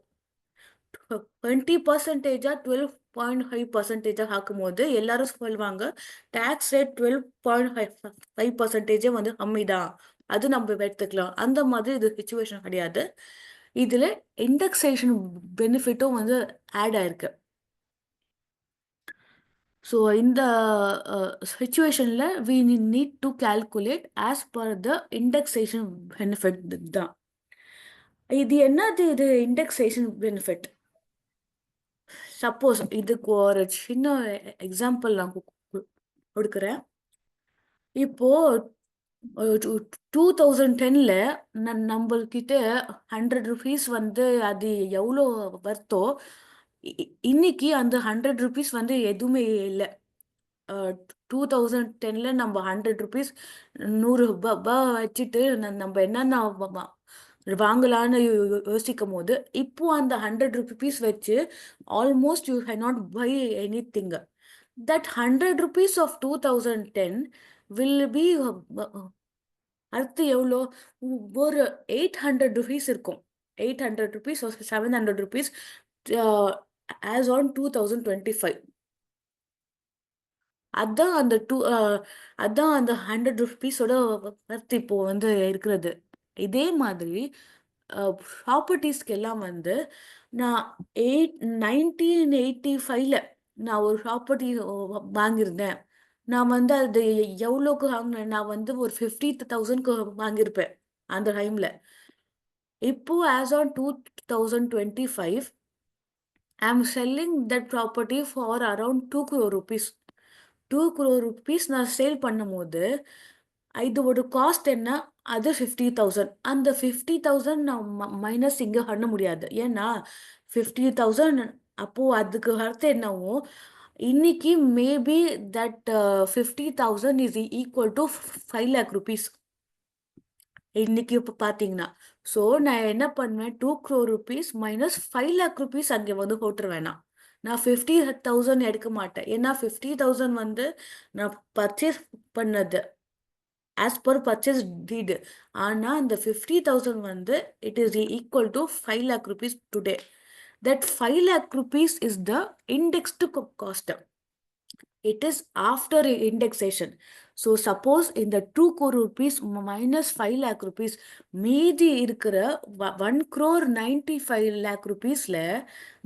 20%, 12.5% ஆக்கும் போது எல்லாரும் சொல்லுவாங்க டேக்ஸ் ரேட் 12.5% வந்து கம்மி தான், அது நம்ம எடுத்துக்கலாம். அந்த மாதிரி இது சுச்சுவேஷன் கிடையாது. இதில் இண்டெக்ஸேஷன் பெனிஃபிட்டும் வந்து ஆட் ஆயிருக்கு. ஸோ இந்த சுச்சுவேஷனில் we need to calculate as per the indexation benefit தான். இது என்னது? இது இண்டெக்ஸேஷன் பெனிஃபிட். சப்போஸ் இதுக்கு ஒரு சின்ன எக்ஸாம்பிள் நான் கொடுக்குறேன். இப்போ 2010ல் நம்மள்கிட்ட 100 rupees வந்து அது எவ்வளோ வர்த்தோ, இன்னைக்கு அந்த 100 rupees வந்து எதுவுமே இல்லை. 2010ல் நம்ம 100 rupees 100 ரூபாய் வச்சுட்டு நம்ம என்னென்ன வாங்கலான்னு யோசிக்கும் போது இப்போ அந்த 100 rupees வச்சு almost you cannot buy anything. That 100 rupees of 2010 will be அடுத்து எவ்வளோ? ஒரு 800 rupees இருக்கும். 800 rupees or 700 rupees as on 2025. அதான் அந்த 100 rupees-ஓட வர்த்து இப்போ வந்து இருக்கிறது. இதே மாதிரி ப்ராப்பர்ட்டிஸ்க்கு எல்லாம் வந்து நான் 1985ல் நான் ஒரு ப்ராப்பர்ட்டி வாங்கியிருந்தேன். நான் வந்து அது எவ்வளோக்கு வாங்கினேன்? நான் வந்து ஒரு 50,000க்கு வாங்கியிருப்பேன் அந்த டைமில். இப்போ ஆஸ் ஆன் 2025 ஐ ஆம் selling that property for around 2 crore rupees. 2 crore rupees நான் சேல் பண்ணும் போது இதோட காஸ்ட் என்ன? அது 50,000. அந்த 50,000 நான் மைனஸ் இங்கே பண்ண முடியாது. ஏன்னா 50,000 அப்போது அதுக்கு அர்த்தம் என்னவோ இன்னைக்கு maybe that 50,000 is equal to 5 lakh rupees இன்னைக்கு இப்போ பார்த்தீங்கன்னா. ஸோ நான் என்ன பண்ணுவேன்? 2 crore rupees minus 5 lakh rupees அங்கே வந்து போட்டுருவேன். நான் 50,000 எடுக்க மாட்டேன். ஏன்னா 50,000 வந்து நான் பர்ச்சேஸ் பண்ணது ஆஸ் பர் பர்ச்சேஸ் டீடு. ஆனால் அந்த 50,000 வந்து it is equal to 5 lakh rupees today. That 5 lakh rupees is the indexed cost. It is after indexation. So suppose in the 2 crore rupees minus 5 lakh rupees மீதி இருக்கிற 1 crore 95 lakh rupeesல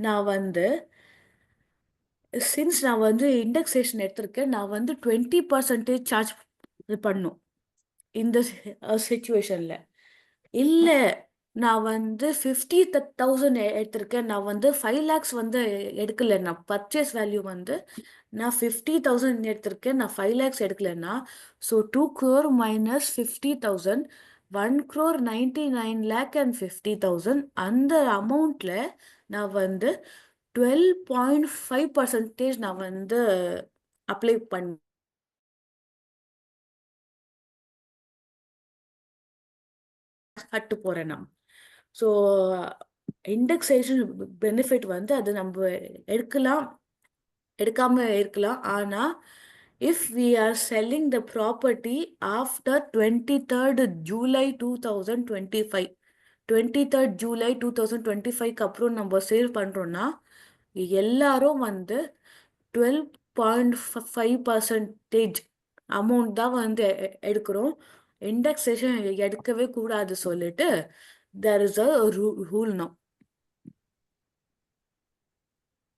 நான் வந்து since நான் வந்து indexation எடுத்திருக்கேன், நான் வந்து 20% charge பண்ணும் இந்த சுச்சுவேஷன்ல. இல்ல நான் வந்து 50,000 எடுத்திருக்கேன், நான் வந்து 5 lakhs வந்து எடுக்கல, நான் பர்ச்சேஸ் வேல்யூ வந்து நான் 50,000 எடுத்திருக்கேன், நான் 5 lakhs எடுக்கலன்னா, so 2 crore minus 50,000, 1 crore 99,50,000 அந்த அமௌண்ட்ல நான் வந்து 12.5% நான் வந்து அப்ளை பண்ண கட்டு போறேன் நான். ஸோ இண்டெக்ஸேஷன் பெனிஃபிட் வந்து அது நம்ம எடுக்கலாம், எடுக்காம இருக்கலாம். ஆனா if we are selling the property after 23rd July 2025, 23rd July 2025க்கு அப்புறம் நம்ம சேல் பண்றோம்னா எல்லாரும் வந்து 12.5% அமௌண்ட் தான் வந்து எடுக்கிறோம். இண்டெக்ஸேஷன் எடுக்கவே கூடாது சொல்லிட்டு there is a rule no.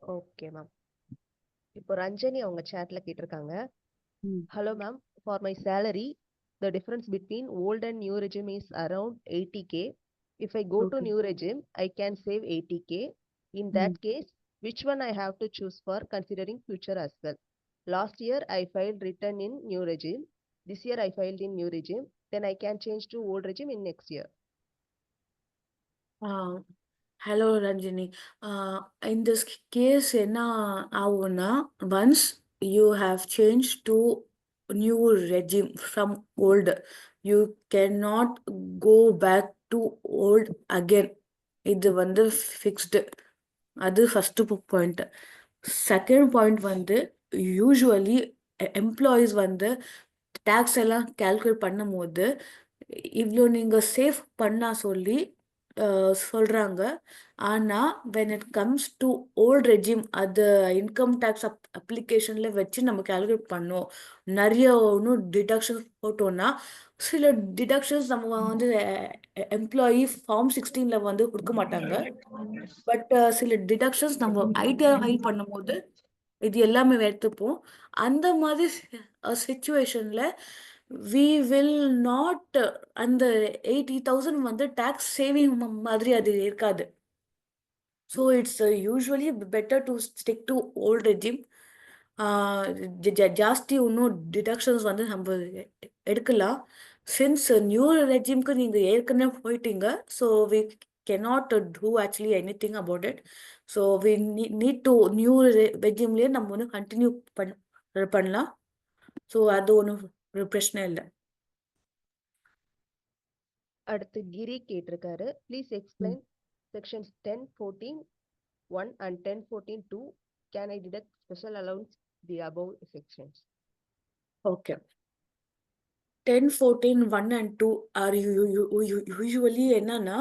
Okay ma'am. இப்போ ரஞ்சனி அவங்க சேட்ல கேட்டிருக்காங்க, hello ma'am, for my salary the difference between old and new regime is around 80k. If I go to Okay. new regime I can save 80k. In that case, which one I have to choose for, considering future as well? Last year I filed return in new regime, this year I filed in new regime, then I can change to old regime in next year. Hello Ranjini, இந்த case என்ன ஆகும்னா, once you have change to new regime from old, you can not go back to old again. இது வந்து fixed. அது first point. Second point வந்து usually employees வந்து tax எல்லாம் calculate பண்ணும்போது இவ்வளோ நீங்கள் சேவ் பண்ணா சொல்லி சொல்கிறாங்க. ஆனால் when it comes to old regime, அது இன்கம் டேக்ஸ் அப்ளிகேஷனில் வச்சு நம்ம கால்குலேட் பண்ணோம். நிறைய ஒன்றும் டிடக்ஷன்ஸ் போட்டோம்னா சில டிடக்ஷன்ஸ் நம்ம வந்து எம்ப்ளாயி ஃபார்ம் 16ல வந்து கொடுக்க மாட்டாங்க. பட் சில டிடக்ஷன்ஸ் நம்ம ஐடிஆர் ஃபைல் பண்ணும்போது இது எல்லாமே எடுத்துப்போம். அந்த மாதிரி சுச்சுவேஷனில் வி வில் நாட் அந்த 80,000 வந்து டேக்ஸ் சேவிங் மாதிரி அது இருக்காது. So it's usually better to stick to old regime. ஜாஸ்தி இன்னும் டிடக்ஷன்ஸ் வந்து நம்ம எடுக்கலாம். சின்ஸ் நியூ ரெஜிம்க்கு நீங்கள் ஏற்கனவே போயிட்டீங்க, so we cannot do actually anything about it. So we need to new ரெஜிம்லேயே நம்ம வந்து கண்டினியூ பண்ணலாம். ஸோ அது ஒன்றும் பிரச்சனை இல்லை. அடுத்து கிரி கேட்டிருக்காரு, please explain sections 1014(1) and 1014(2). Can I deduct special allowance the above sections? Okay. 1014 1 and 2 are usually என்னன்னா,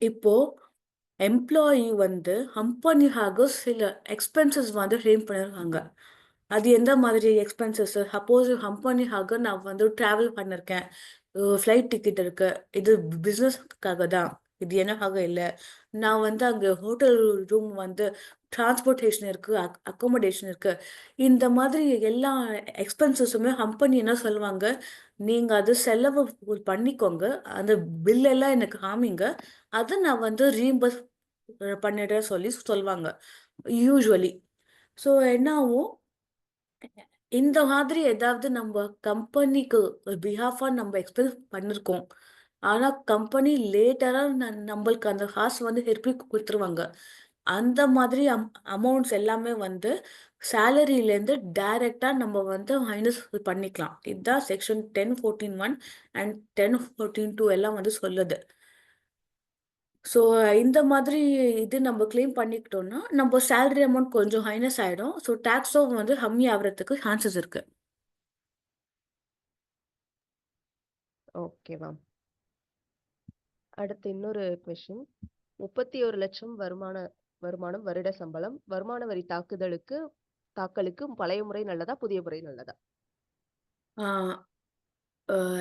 இப்போ எம்ப்ளாயி வந்து கம்பெனிக்காக சில எக்ஸ்பென்சஸ் வந்து கிளைம் பண்ணிருக்காங்க. அது எந்த மாதிரி எக்ஸ்பென்சஸ்? சப்போஸ் கம்பெனிக்காக நான் வந்து ட்ராவல் பண்ணிருக்கேன், ஃப்ளைட் டிக்கெட் இருக்கு, இது பிஸ்னஸ்க்காக தான், இது எனக்காக இல்லை. நான் வந்து அங்கே ஹோட்டல் ரூம் வந்து டிரான்ஸ்போர்ட்டேஷன் இருக்கு, அக்கோமடேஷன் இருக்கு, இந்த மாதிரி எல்லா எக்ஸ்பென்சஸுமே கம்பெனி என்ன சொல்லுவாங்க, நீங்க அது செலவு பண்ணிக்கோங்க, அந்த பில் எல்லாம் எனக்கு காமிங்க, அதை நான் வந்து ரீம்பர்ஸ் பண்ணிடுறேன் சொல்லி சொல்லுவாங்க யூஸ்வலி. ஸோ என்ன ஆகும், இந்த மாதிரி ஏதாவது நம்ம கம்பெனிக்கு பிஹாஃபா நம்ம எக்ஸ்பென்ஸ் பண்ணிருக்கோம், ஆனா கம்பெனி லேட்டரா நம்மளுக்கு அந்த காசு வந்து திருப்பி கொடுத்துருவாங்க. அந்த மாதிரி அமௌண்ட்ஸ் எல்லாமே வந்து சேலரியிலேருந்து டைரக்டா நம்ம வந்து மைனஸ் பண்ணிக்கலாம். இதுதான் செக்ஷன் 1014(1) அண்ட் 1014(2) எல்லாம் வந்து சொல்லுது. ஸோ இந்த மாதிரி இது நம்ம கிளைம் பண்ணிக்கிட்டோம்னா நம்ம சேலரி அமௌண்ட் கொஞ்சம் ஹைனஸ் ஆயிடும். ஸோ டேக்ஸும் வந்து கம்மி ஆகிறதுக்கு சான்சஸ் இருக்கு. Okay ma'am. அடுத்து இன்னொரு கொஸ்டின், 31 லட்சம் வருமானம் வருட சம்பளம், வருமான வரி தாக்கலுக்கு பழைய முறை நல்லதா புதிய முறை நல்லதா?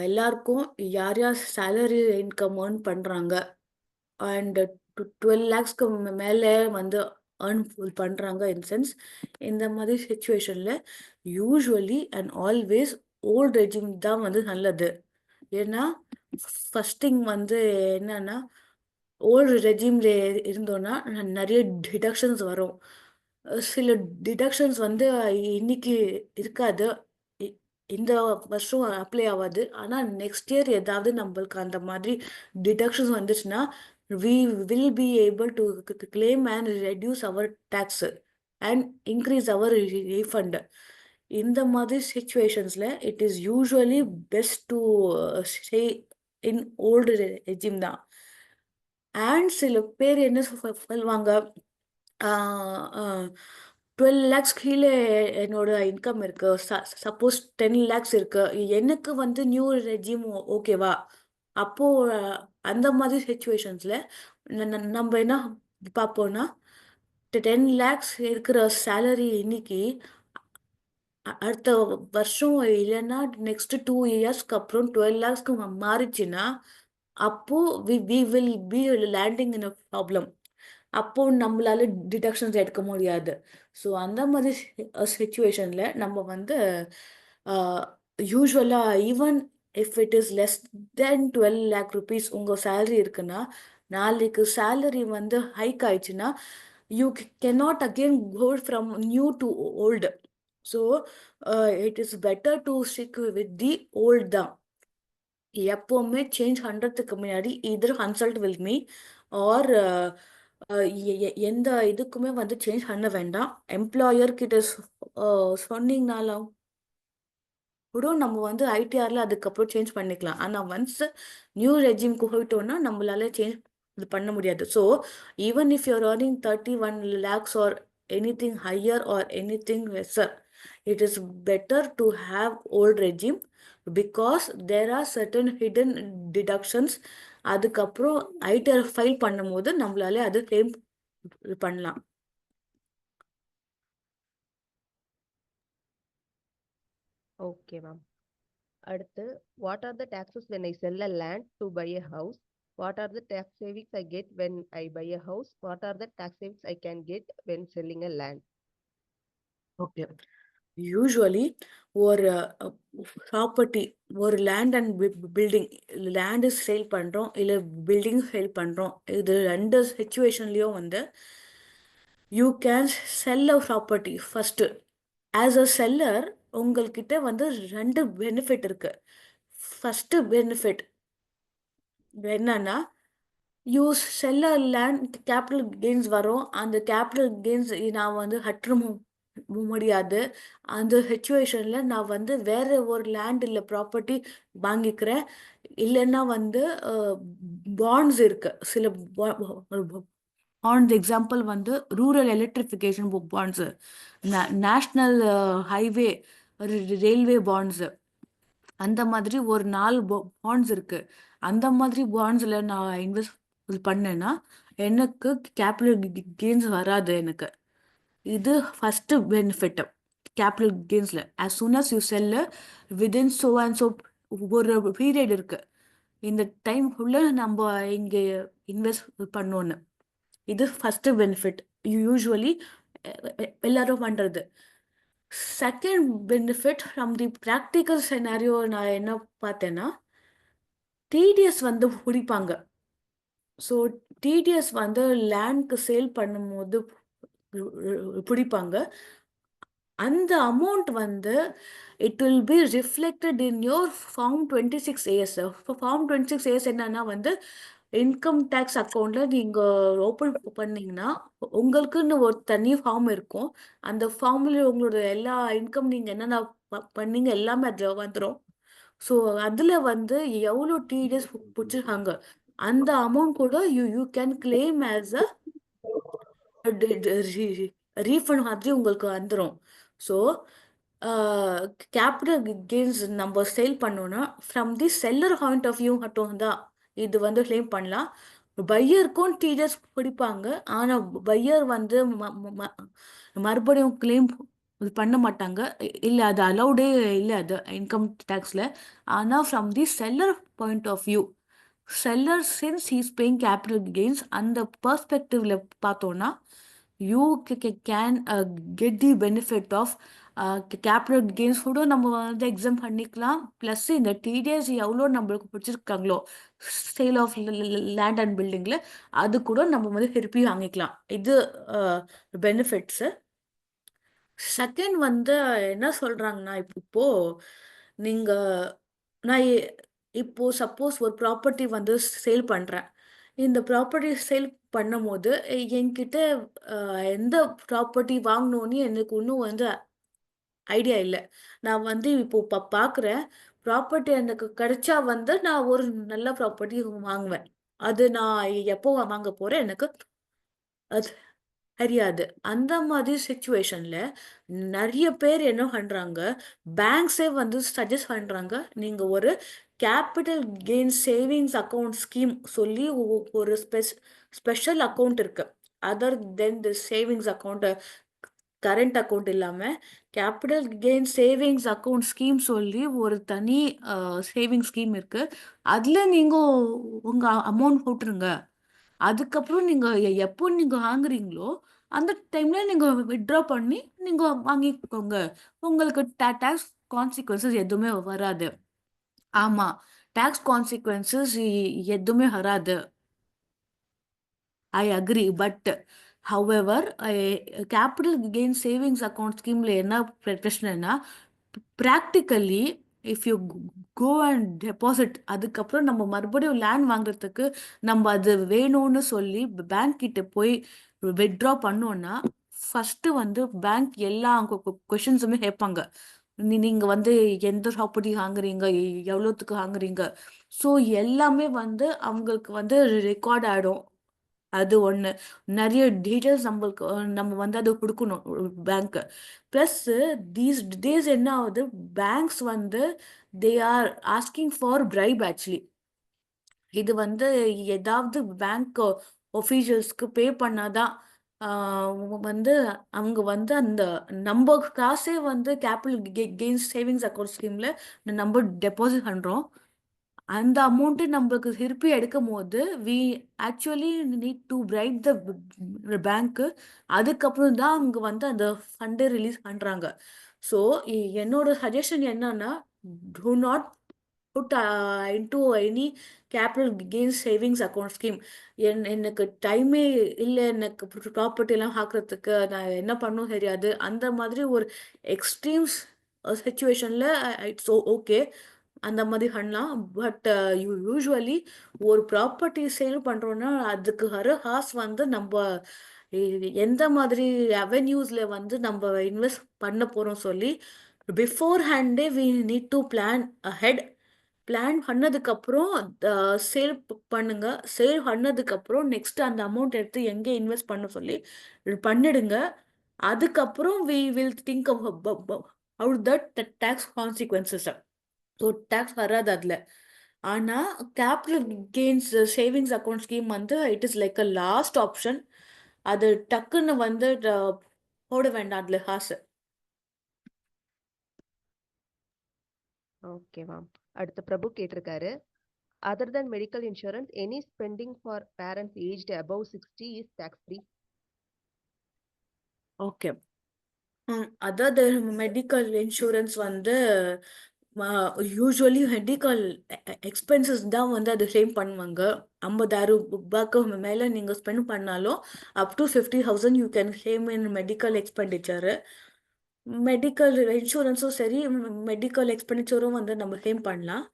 எல்லாருக்கும் யார் யார் சேலரி இன்கம் ஏர்ன் பண்ணுறாங்க அண்ட் 12 lakhsக்கு மேலே வந்து earn பண்றாங்க in sense இந்த மாதிரி சுச்சுவேஷன்ல usually and always old regime தான் வந்து நல்லது. ஏன்னா ஃபர்ஸ்ட் திங் வந்து என்னன்னா ஓல்டு ரெஜிம்ல இருந்தோன்னா நிறைய டிடக்ஷன்ஸ் வரும். சில டிடக்ஷன்ஸ் வந்து இன்னைக்கு இருக்காது, இ- இந்த வருஷம் அப்ளை ஆகாது. ஆனால் நெக்ஸ்ட் இயர் ஏதாவது நம்மளுக்கு அந்த மாதிரி டிடக்ஷன்ஸ் வந்துச்சுன்னா we will be able to claim and reduce our tax and increase our refund. இந்த மாதிரி சுச்சுவேஷன்ஸ்ல it is usually best to stay in old regime தான். அண்ட் சில பேர் என்ன சொல்லுவாங்க, 12 lakhs கீழே என்னோட இன்கம் இருக்கு, சப்போஸ் 10 lakhs இருக்கு, எனக்கு வந்து நியூ ரெஜிம் ஓகேவா? அப்போ அந்த மாதிரி சுச்சுவேஷன்ஸ்ல நம்ம என்ன பார்ப்போம்னா 10 lakhs இருக்கிற சேலரி இன்னைக்கு அடுத்த வருஷம் இல்லைன்னா நெக்ஸ்ட் 2 இயர்ஸ்க்கு அப்புறம் 12 lakhsக்கு மாறிச்சுன்னா அப்போ we will be landing in a problem. அப்போ நம்மளால டிடக்ஷன்ஸ் எடுக்க முடியாது. ஸோ அந்த மாதிரி சுச்சுவேஷன்ல நம்ம வந்து யூஸ்வலா even if it is less then 12 lakh rupees உங்கள் சேலரி இருக்குன்னா நாளைக்கு சேலரி வந்து ஹைக் ஆயிடுச்சுன்னா you cannot again go from new to old. So it is better to stick with the old தான். எப்பவுமே சேஞ்ச் பண்றதுக்கு முன்னாடி either consult with me or எந்த இதுக்குமே வந்து சேஞ்ச் பண்ண வேண்டாம். எம்ப்ளாயர் கிட்ட சொன்னீங்கனாலும் கூட நம்ம வந்து ஐடிஆர்ல அதுக்கப்புறம் சேஞ்ச் பண்ணிக்கலாம். ஆனால் ஒன்ஸ் நியூ ரெஜிம்க்கு போயிட்டோம்னா நம்மளால சேஞ்ச் இது பண்ண முடியாது. So even if you are earning 31 lakhs or anything higher or anything lesser, it is better to have old regime because there are certain hidden deductions. அதுக்கப்புறம் ஐடிஆர் ஃபைல் பண்ணும்போது நம்மளால அது கிளைம் பண்ணலாம். Okay ma'am. அடுத்து, what are the taxes when I sell a land to buy a house? What are the tax savings I get when I buy a house? What are the tax savings I can get when selling a land? Okay, usually ஒரு property, ஒரு land and building, land sale பண்ணுறோம் இல்லை building sale பண்ணுறோம், இது ரெண்டு சுச்சுவேஷன்லேயும் வந்து you can sell a property. First as a seller உங்கள்கிட்ட வந்து ரெண்டு பெனிஃபிட் இருக்கு. ஃபஸ்ட்டு பெனிஃபிட் என்னன்னா you sell a land, capital gains வரும். அந்த கேபிட்டல் கெயின்ஸ் நான் வந்து ஹற்ற முடியாது. அந்த சுச்சுவேஷனில் நான் வந்து வேற ஒரு லேண்ட் இல்லை ப்ராப்பர்ட்டி வாங்கிக்கிறேன். இல்லைன்னா வந்து பாண்ட்ஸ் இருக்கு, சில பாண்ட்ஸ் எக்ஸாம்பிள் வந்து rural electrification bonds, national highway railway bonds, அந்த மாதிரி ஒரு 4 பாண்ட்ஸ் இருக்கு. அந்த மாதிரி பாண்ட்ஸில் நான் இன்வெஸ்ட் பண்ணேன்னா எனக்கு கேபிட்டல் கெயின்ஸ் வராது எனக்கு. இது ஃபர்ஸ்ட் பெனிஃபிட் கேபிட்டல் கெயின்ஸ்ல. as soon as you sell within so and so ஒரு பீரியட் இருக்கு, இந்த டைம் உள்ள நம்ம இங்க இன்வெஸ்ட் பண்ணோன்னு. இது ஃபர்ஸ்ட் பெனிஃபிட் யூஸ்வலி எல்லாரும் பண்றது. Second benefit from the practical scenario நான் என்ன பார்த்தேன்னா டிடிஎஸ் வந்து பிடிப்பாங்க. ஸோ டிடிஎஸ் வந்து லேண்ட்க்கு சேல் பண்ணும்போது பிடிப்பாங்க. அந்த அமௌண்ட் வந்து it will be reflected in your form 26AS. Form 26AS என்னன்னா வந்து இன்கம் டேக்ஸ் அக்கௌண்ட்ல நீங்க ஓப்பன் பண்ணீங்கன்னா உங்களுக்குன்னு ஒரு தனி ஃபார்ம் இருக்கும். அந்த ஃபார்ம்ல உங்களோட எல்லா இன்கம் நீங்க என்னென்ன பண்ணீங்க எல்லாமே அதுல வந்துடும். ஸோ அதுல வந்து எவ்வளோ டிடிஎஸ் பிடிச்சிருக்காங்க அந்த அமௌண்ட் கூட you can claim as a refund மாதிரி உங்களுக்கு வந்துடும். ஸோ கேபிட்டல் கெயின்ஸ் நம்ம சேல் பண்ணோன்னா from the seller point of view மட்டும் தான் இது வந்து கிளைம் பண்ணலாம். பையருக்கும் டிடிஎஸ் பிடிப்பாங்க, ஆனால் பையர் வந்து மறுபடியும் கிளைம் பண்ண மாட்டாங்க, இல்லை அது அலௌடே இல்லை அது இன்கம் டேக்ஸில். ஆனால் from the seller point of view, seller since he's paying capital gains, அந்த பர்ஸ்பெக்டிவ்ல பார்த்தோன்னா you can get the benefit of capital gains கூட நம்ம வந்து எக்ஸாம் பண்ணிக்கலாம். ப்ளஸ் இந்த டிடிஎஸ் எவ்வளோ நம்மளுக்கு பிடிச்சிருக்காங்களோ சேல் ஆஃப் லேண்ட் அண்ட் பில்டிங்கில் அது கூட நம்ம வந்து திருப்பி வாங்கிக்கலாம். இது பெனிஃபிட்ஸு. செகண்ட் வந்து என்ன சொல்றாங்கன்னா, இப்போ நீங்க நான் இப்போ சப்போஸ் ஒரு ப்ராப்பர்ட்டி வந்து சேல் பண்றேன். இந்த ப்ராப்பர்ட்டி சேல் பண்ணும்போது என்கிட்ட எந்த ப்ராப்பர்ட்டி வாங்கணும்னு எனக்கு இன்னும் வந்து ஐடியா இல்ல. நான் வந்து இப்போ பார்க்குறேன். ப்ராப்பர்ட்டி எனக்கு கிடைச்சா வந்து நான் ஒரு நல்ல ப்ராப்பர்ட்டி வாங்குவேன். அது நான் எப்போ வாங்க போறேன் எனக்கு அது தெரியாது. அந்த மாதிரி சிச்சுவேஷன்ல நெறைய பேர் என்ன பண்றாங்க, பேங்க்ஸே வந்து சஜெஸ்ட் பண்றாங்க. நீங்க ஒரு capital gain savings account scheme சொல்லி ஒரு ஸ்பெஷல் அக்கவுண்ட் இருக்கு. அதர் தென் தி சேவிங்ஸ் அக்கவுண்ட், கரண்ட் அக்கவுண்ட் இல்லாம capital gain savings account scheme சொல்லி ஒரு தனி சேவிங் ஸ்கீம் இருக்கு. அதுல நீங்க உங்க அமௌண்ட் போட்டுருங்க. அதுக்கப்புறம் நீங்க எப்போ நீங்க வாங்குறீங்களோ அந்த டைம்ல நீங்க வித்ட்ரா பண்ணி நீங்க வாங்கிக்கோங்க. உங்களுக்கு டாக்ஸ் கான்சிக்வன்சஸ் எதுவுமே வராது. ஆமா, டாக்ஸ் கான்சிக்வன்சஸ் எதுவுமே வராது. I agree. But however, capital gain savings account scheme ல என்ன பிரச்சனைனா, practically if you go and deposit அதுக்கப்புறம் நம்ம மறுபடியும் லேண்ட் வாங்குறதுக்கு நம்ம அது வேணும்னு சொல்லி பேங்க் கிட்ட போய் வித்ட்ரா பண்ணோம்னா ஃபர்ஸ்ட் வந்து பேங்க் எல்லா கொஷின்ஸுமே கேட்பாங்க. நீங்க வந்து எந்த ப்ராப்பர்ட்டி வாங்குறீங்க, எவ்வளோத்துக்கு வாங்குறீங்க. ஸோ எல்லாமே வந்து அவங்களுக்கு வந்து ரெக்கார்ட் ஆயிடும். அது ஒண்ணு. நெறைய டீட்டெயில்ஸ் நம்மளுக்கு நம்ம வந்து அது குடுக்கணும் பேங்க். பிளஸ் தீஸ் டேஸ் என்ன ஆகுது, பேங்க்ஸ் வந்து they are asking for bribe actually. இது வந்து ஏதாவது பேங்க் ஒஃபீஷியல்ஸ்க்கு பே பண்ணாதான் வந்து அவங்க வந்து அந்த நம்ம காசே வந்து கேபிட்டல் கெயின்ஸ் சேவிங்ஸ் அக்கௌண்ட் ஸ்கீம்ல நம்ம டெபாசிட் பண்றோம். அந்த அமௌண்ட்டு நம்மளுக்கு திருப்பி எடுக்கும் போது we actually need to write the பேங்க்கு. அதுக்கப்புறம் தான் அவங்க வந்து அந்த ஃபண்டை ரிலீஸ் பண்ணுறாங்க. ஸோ என்னோட சஜஷன் என்னன்னா, do not put into any capital gains savings account scheme. எனக்கு டைமே இல்லை, எனக்கு ப்ராப்பர்ட்டிலாம் பார்க்குறதுக்கு நான் என்ன பண்ணணும் தெரியாது. அந்த மாதிரி ஒரு எக்ஸ்ட்ரீம்ஸ் சுச்சுவேஷனில் இட்ஸ் ஓகே, அந்த மாதிரி பண்ணலாம். பட் யூஸ்வலி ஒரு ப்ராப்பர்ட்டி சேல் பண்ணுறோன்னா அதுக்கு வர காசு வந்து நம்ம எந்த மாதிரி அவென்யூஸில் வந்து நம்ம இன்வெஸ்ட் பண்ண போகிறோம் சொல்லி பிஃபோர் ஹேண்டே we need to plan ahead. Plan பண்ணதுக்கப்புறம் சேல் பண்ணுங்க. சேல் பண்ணதுக்கப்புறம் நெக்ஸ்ட் அந்த அமௌண்ட் எடுத்து எங்கே இன்வெஸ்ட் பண்ண சொல்லி பண்ணிடுங்க. அதுக்கப்புறம் we will think out that tax consequences. So tax வராது அதில். ஆனால் capital gains savings account scheme வந்து it is like a last option. அது டக்குன்னு வந்து போட வேண்டாம் அதில் காசு. Okay ma'am. அடுத்து பிரபு கேட்டிருக்காரு, other than medical insurance any spending for parents aged above 60 is tax free? Okay. அதாவது மெடிக்கல் இன்சூரன்ஸ் வந்து யூஸ்வலி மெடிக்கல் எக்ஸ்பென்சஸ் தான் வந்து அது சேம் பண்ணுவாங்க. 50,000 ரூபாய்க்கு மேலே நீங்கள் ஸ்பெண்ட் பண்ணாலும் up to 50,000 you can claim in medical expenditure. Medical இன்சூரன்ஸும் சரி, மெடிக்கல் எக்ஸ்பெண்டிச்சரும் வந்து நம்ம claim பண்ணலாம்.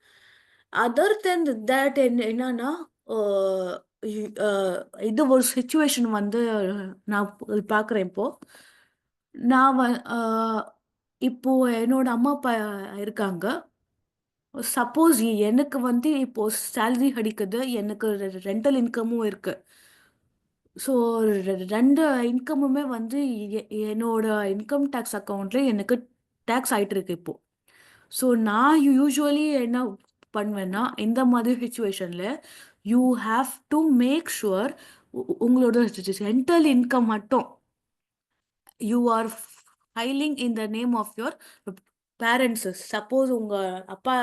அதர் தென் தேட் என்னன்னா, இது ஒரு சுச்சுவேஷன் வந்து நான் பார்க்குறேன் இப்போ. நான் இப்போ என்னோட அம்மா அப்பா இருக்காங்க. சப்போஸ் எனக்கு வந்து இப்போ சேலரி கிடைக்குது, எனக்கு ரெண்டல் இன்கமும் இருக்கு. ஸோ ரெண்டு இன்கமுமே வந்து என்னோட இன்கம் டேக்ஸ் அக்கௌண்ட்ல எனக்கு டேக்ஸ் ஆயிட்டு இருக்கு இப்போ. ஸோ நான் யூஸ்வலி என்ன பண்ணுவேன்னா, இந்த மாதிரி சுச்சுவேஷன்ல you have to make sure உங்களோட ரெண்டல் இன்கம் மட்டும் you are filing in the name of your parents. Suppose உங்கள் அப்பா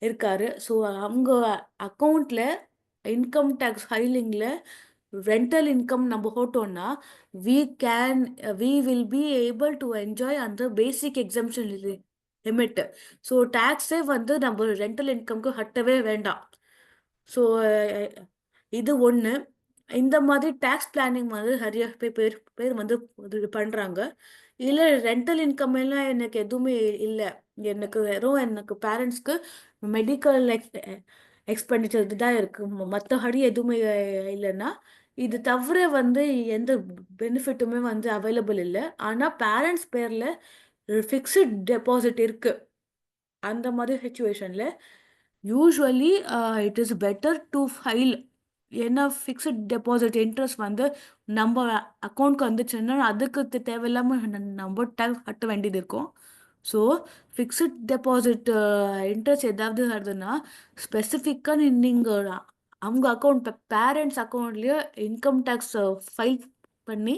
இருக்காரு, ஸோ அவங்க அக்கௌண்ட்டில் இன்கம் டேக்ஸ் ஃபைலிங்கில் ரெண்டல் இன்கம் நம்ம போட்டோம்னா we can we will be able to enjoy அந்த பேசிக் எக்ஸம்ஷன் லிமிட். ஸோ டேக்ஸே வந்து நம்ம ரெண்டல் இன்கம்க்கு கட்டவே வேண்டாம். ஸோ இது ஒன்று. இந்த மாதிரி டேக்ஸ் பிளானிங் வந்து நிறைய பேர் வந்து இது பண்ணுறாங்க. இல்லை ரெண்டல் இன்கம் எல்லாம் எனக்கு எதுவுமே இல்லை, எனக்கு வெறும் எனக்கு பேரண்ட்ஸ்க்கு மெடிக்கல் எக்ஸ்பெண்டிச்சர் தான் இருக்குது, மற்றபடி எதுவுமே இல்லைன்னா இது தவிர வந்து எந்த பெனிஃபிட்டுமே வந்து அவைலபிள் இல்லை. ஆனால் பேரண்ட்ஸ் பேரில் ஃபிக்ஸட் டெபாசிட் இருக்குது. அந்த மாதிரி சுச்சுவேஷனில் usually it is better to file. ஏன்னா ஃபிக்ஸட் டெபாசிட் இன்ட்ரெஸ்ட் வந்து நம்ம அக்கௌண்ட்க்கு வந்துச்சுன்னா அதுக்கு தேவையில்லாமல் நம்ம டேக்ஸ் கட்ட வேண்டியது இருக்கும். ஸோ ஃபிக்ஸட் டெபாசிட் இன்ட்ரெஸ்ட் ஏதாவது வருதுன்னா ஸ்பெசிஃபிக்காக நீங்கள் அவங்க அக்கௌண்ட் பேரண்ட்ஸ் அக்கௌண்ட்லேயே இன்கம் டேக்ஸ் ஃபைல் பண்ணி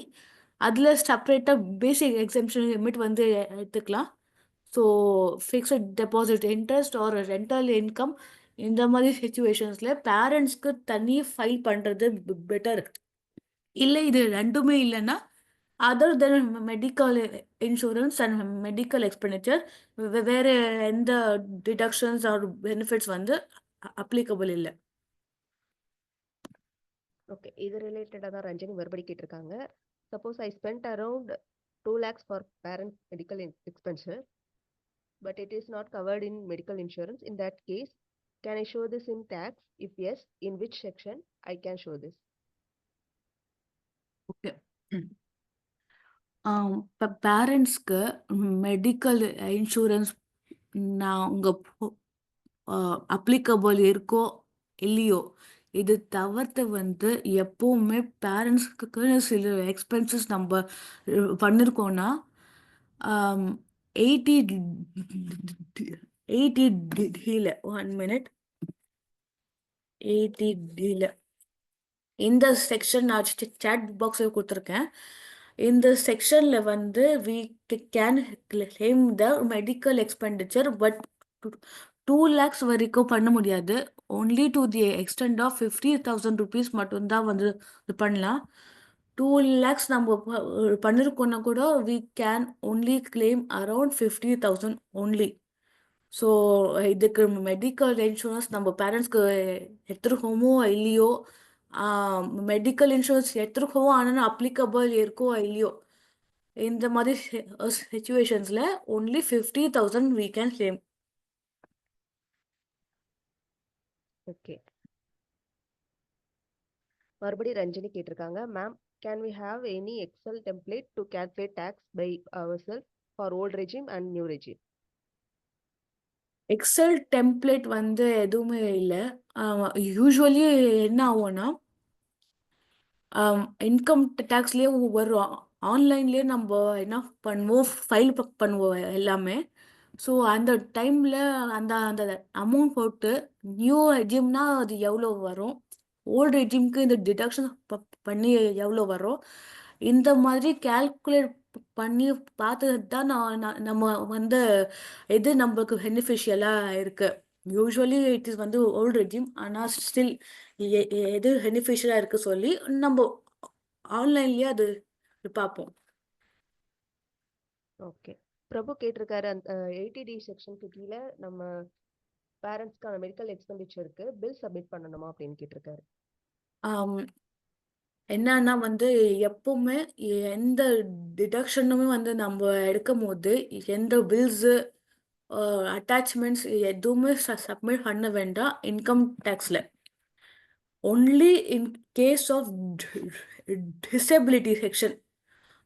அதில் செப்பரேட்டாக பேசிக் எக்ஸம்ஷன் லிமிட் வந்து எடுத்துக்கலாம். So fixed deposit interest or rental income இந்த மாதிரி சுச்சுவேஷன்ஸில் பேரண்ட்ஸ்க்கு தனி ஃபைல் பண்ணுறது பெட்டர். இல்லை இது ரெண்டுமே இல்லைன்னா other then medical insurance and medical expenditure வேறு எந்த டிடக்ஷன்ஸ் ஆர் பெனிஃபிட்ஸ் வந்து அப்ளிகபிள் இல்லை. ஓகே, இது ரிலேட்டடாக தான் ரஞ்சனி மறுபடி கேட்டிருக்காங்க. Suppose I spend around 2 lakhs for parent medical expenses, but it is not covered in medical insurance. In that case, can I show this in tax? If yes, in which section I can show this? Okay, இப்போ பேரண்ட்ஸ்க்கு medical insurance நான் உங்கள் applicable இருக்கோ இல்லையோ, இது தவிர்த்து வந்து எப்போவுமே பேரண்ட்ஸ்க்கு சில எக்ஸ்பென்சஸ் நம்ம பண்ணியிருக்கோன்னா 80D 1 minute 80D இந்த செக்ஷன் நான் சேட் பாக்ஸில் கொடுத்துருக்கேன். இந்த செக்ஷனில் வந்து we can claim the medical expenditure, but 2 lakhs வரைக்கும் பண்ண முடியாது. only to the extent of 50,000 rupees மட்டும்தான் வந்து இது பண்ணலாம். 2 lakhs நம்ம பண்ணிருக்கோன்னா கூட we can only claim around 50,000 only. So இதுக்கு மெடிக்கல் இன்சூரன்ஸ் நம்ம பேரண்ட்ஸ்க்கு எடுத்துருக்கோமோ இல்லையோ, மெடிக்கல் இன்சூரன்ஸ் எடுத்துருக்கோமோ ஆனால் அப்ளிகபிள் இருக்கோ இல்லையோ, இந்த மாதிரி சுச்சுவேஷன்ஸில் only 50,000 we can claim. Okay, மறுபடி ரஞ்சனி கேட்டிருக்காங்க, ma'am can we have any excel template to calculate tax by ourselves for old regime and new regime? Excel template வந்து எதுவுமே இல்லை. யூஸ்வலி என்ன ஆகும்னா இன்கம் டேக்ஸ்லேயே வரும், ஆன்லைன்லேயே நம்ம என்ன பண்ணுவோம், ஃபைல் பண்ணுவோம் எல்லாமே. ஸோ அந்த டைமில் அந்த அந்த அமௌண்ட் போட்டு நியூ ரெஜிம்னா அது எவ்வளோ வரும், ஓல்டு ரெஜிம்க்கு இந்த டிடக்ஷன் பண்ணி எவ்வளோ வரும், இந்த மாதிரி கேல்குலேட் பண்ணி பார்த்தது தான் நம்ம வந்து எது நம்மளுக்கு பெனிஃபிஷியலாக இருக்குது. யூஸ்வலி இட் இஸ் வந்து ஓல்டு ரெஜிம், ஆனால் ஸ்டில் எது பெனிஃபிஷியலாக இருக்குது சொல்லி நம்ம ஆன்லைன்லேயே அது பார்ப்போம். ஓகே, பிரபு கேட்டிருக்காரு, அந்த 80D செக்ஷனுக்கு கீழே நம்ம பேரண்ட்ஸ்க்கான மெடிக்கல் எக்ஸ்பெண்டிச்சருக்கு பில் சப்மிட் பண்ணணுமா அப்படின்னு கேட்டிருக்காரு. என்னன்னா வந்து எப்பவுமே எந்த டிடக்ஷனுமே வந்து நம்ம எடுக்கும் போது எந்த பில்ஸு அட்டாச்மெண்ட்ஸ் எதுவுமே சப்மிட் பண்ண வேண்டாம் இன்கம் டேக்ஸில். Only in case of disability section.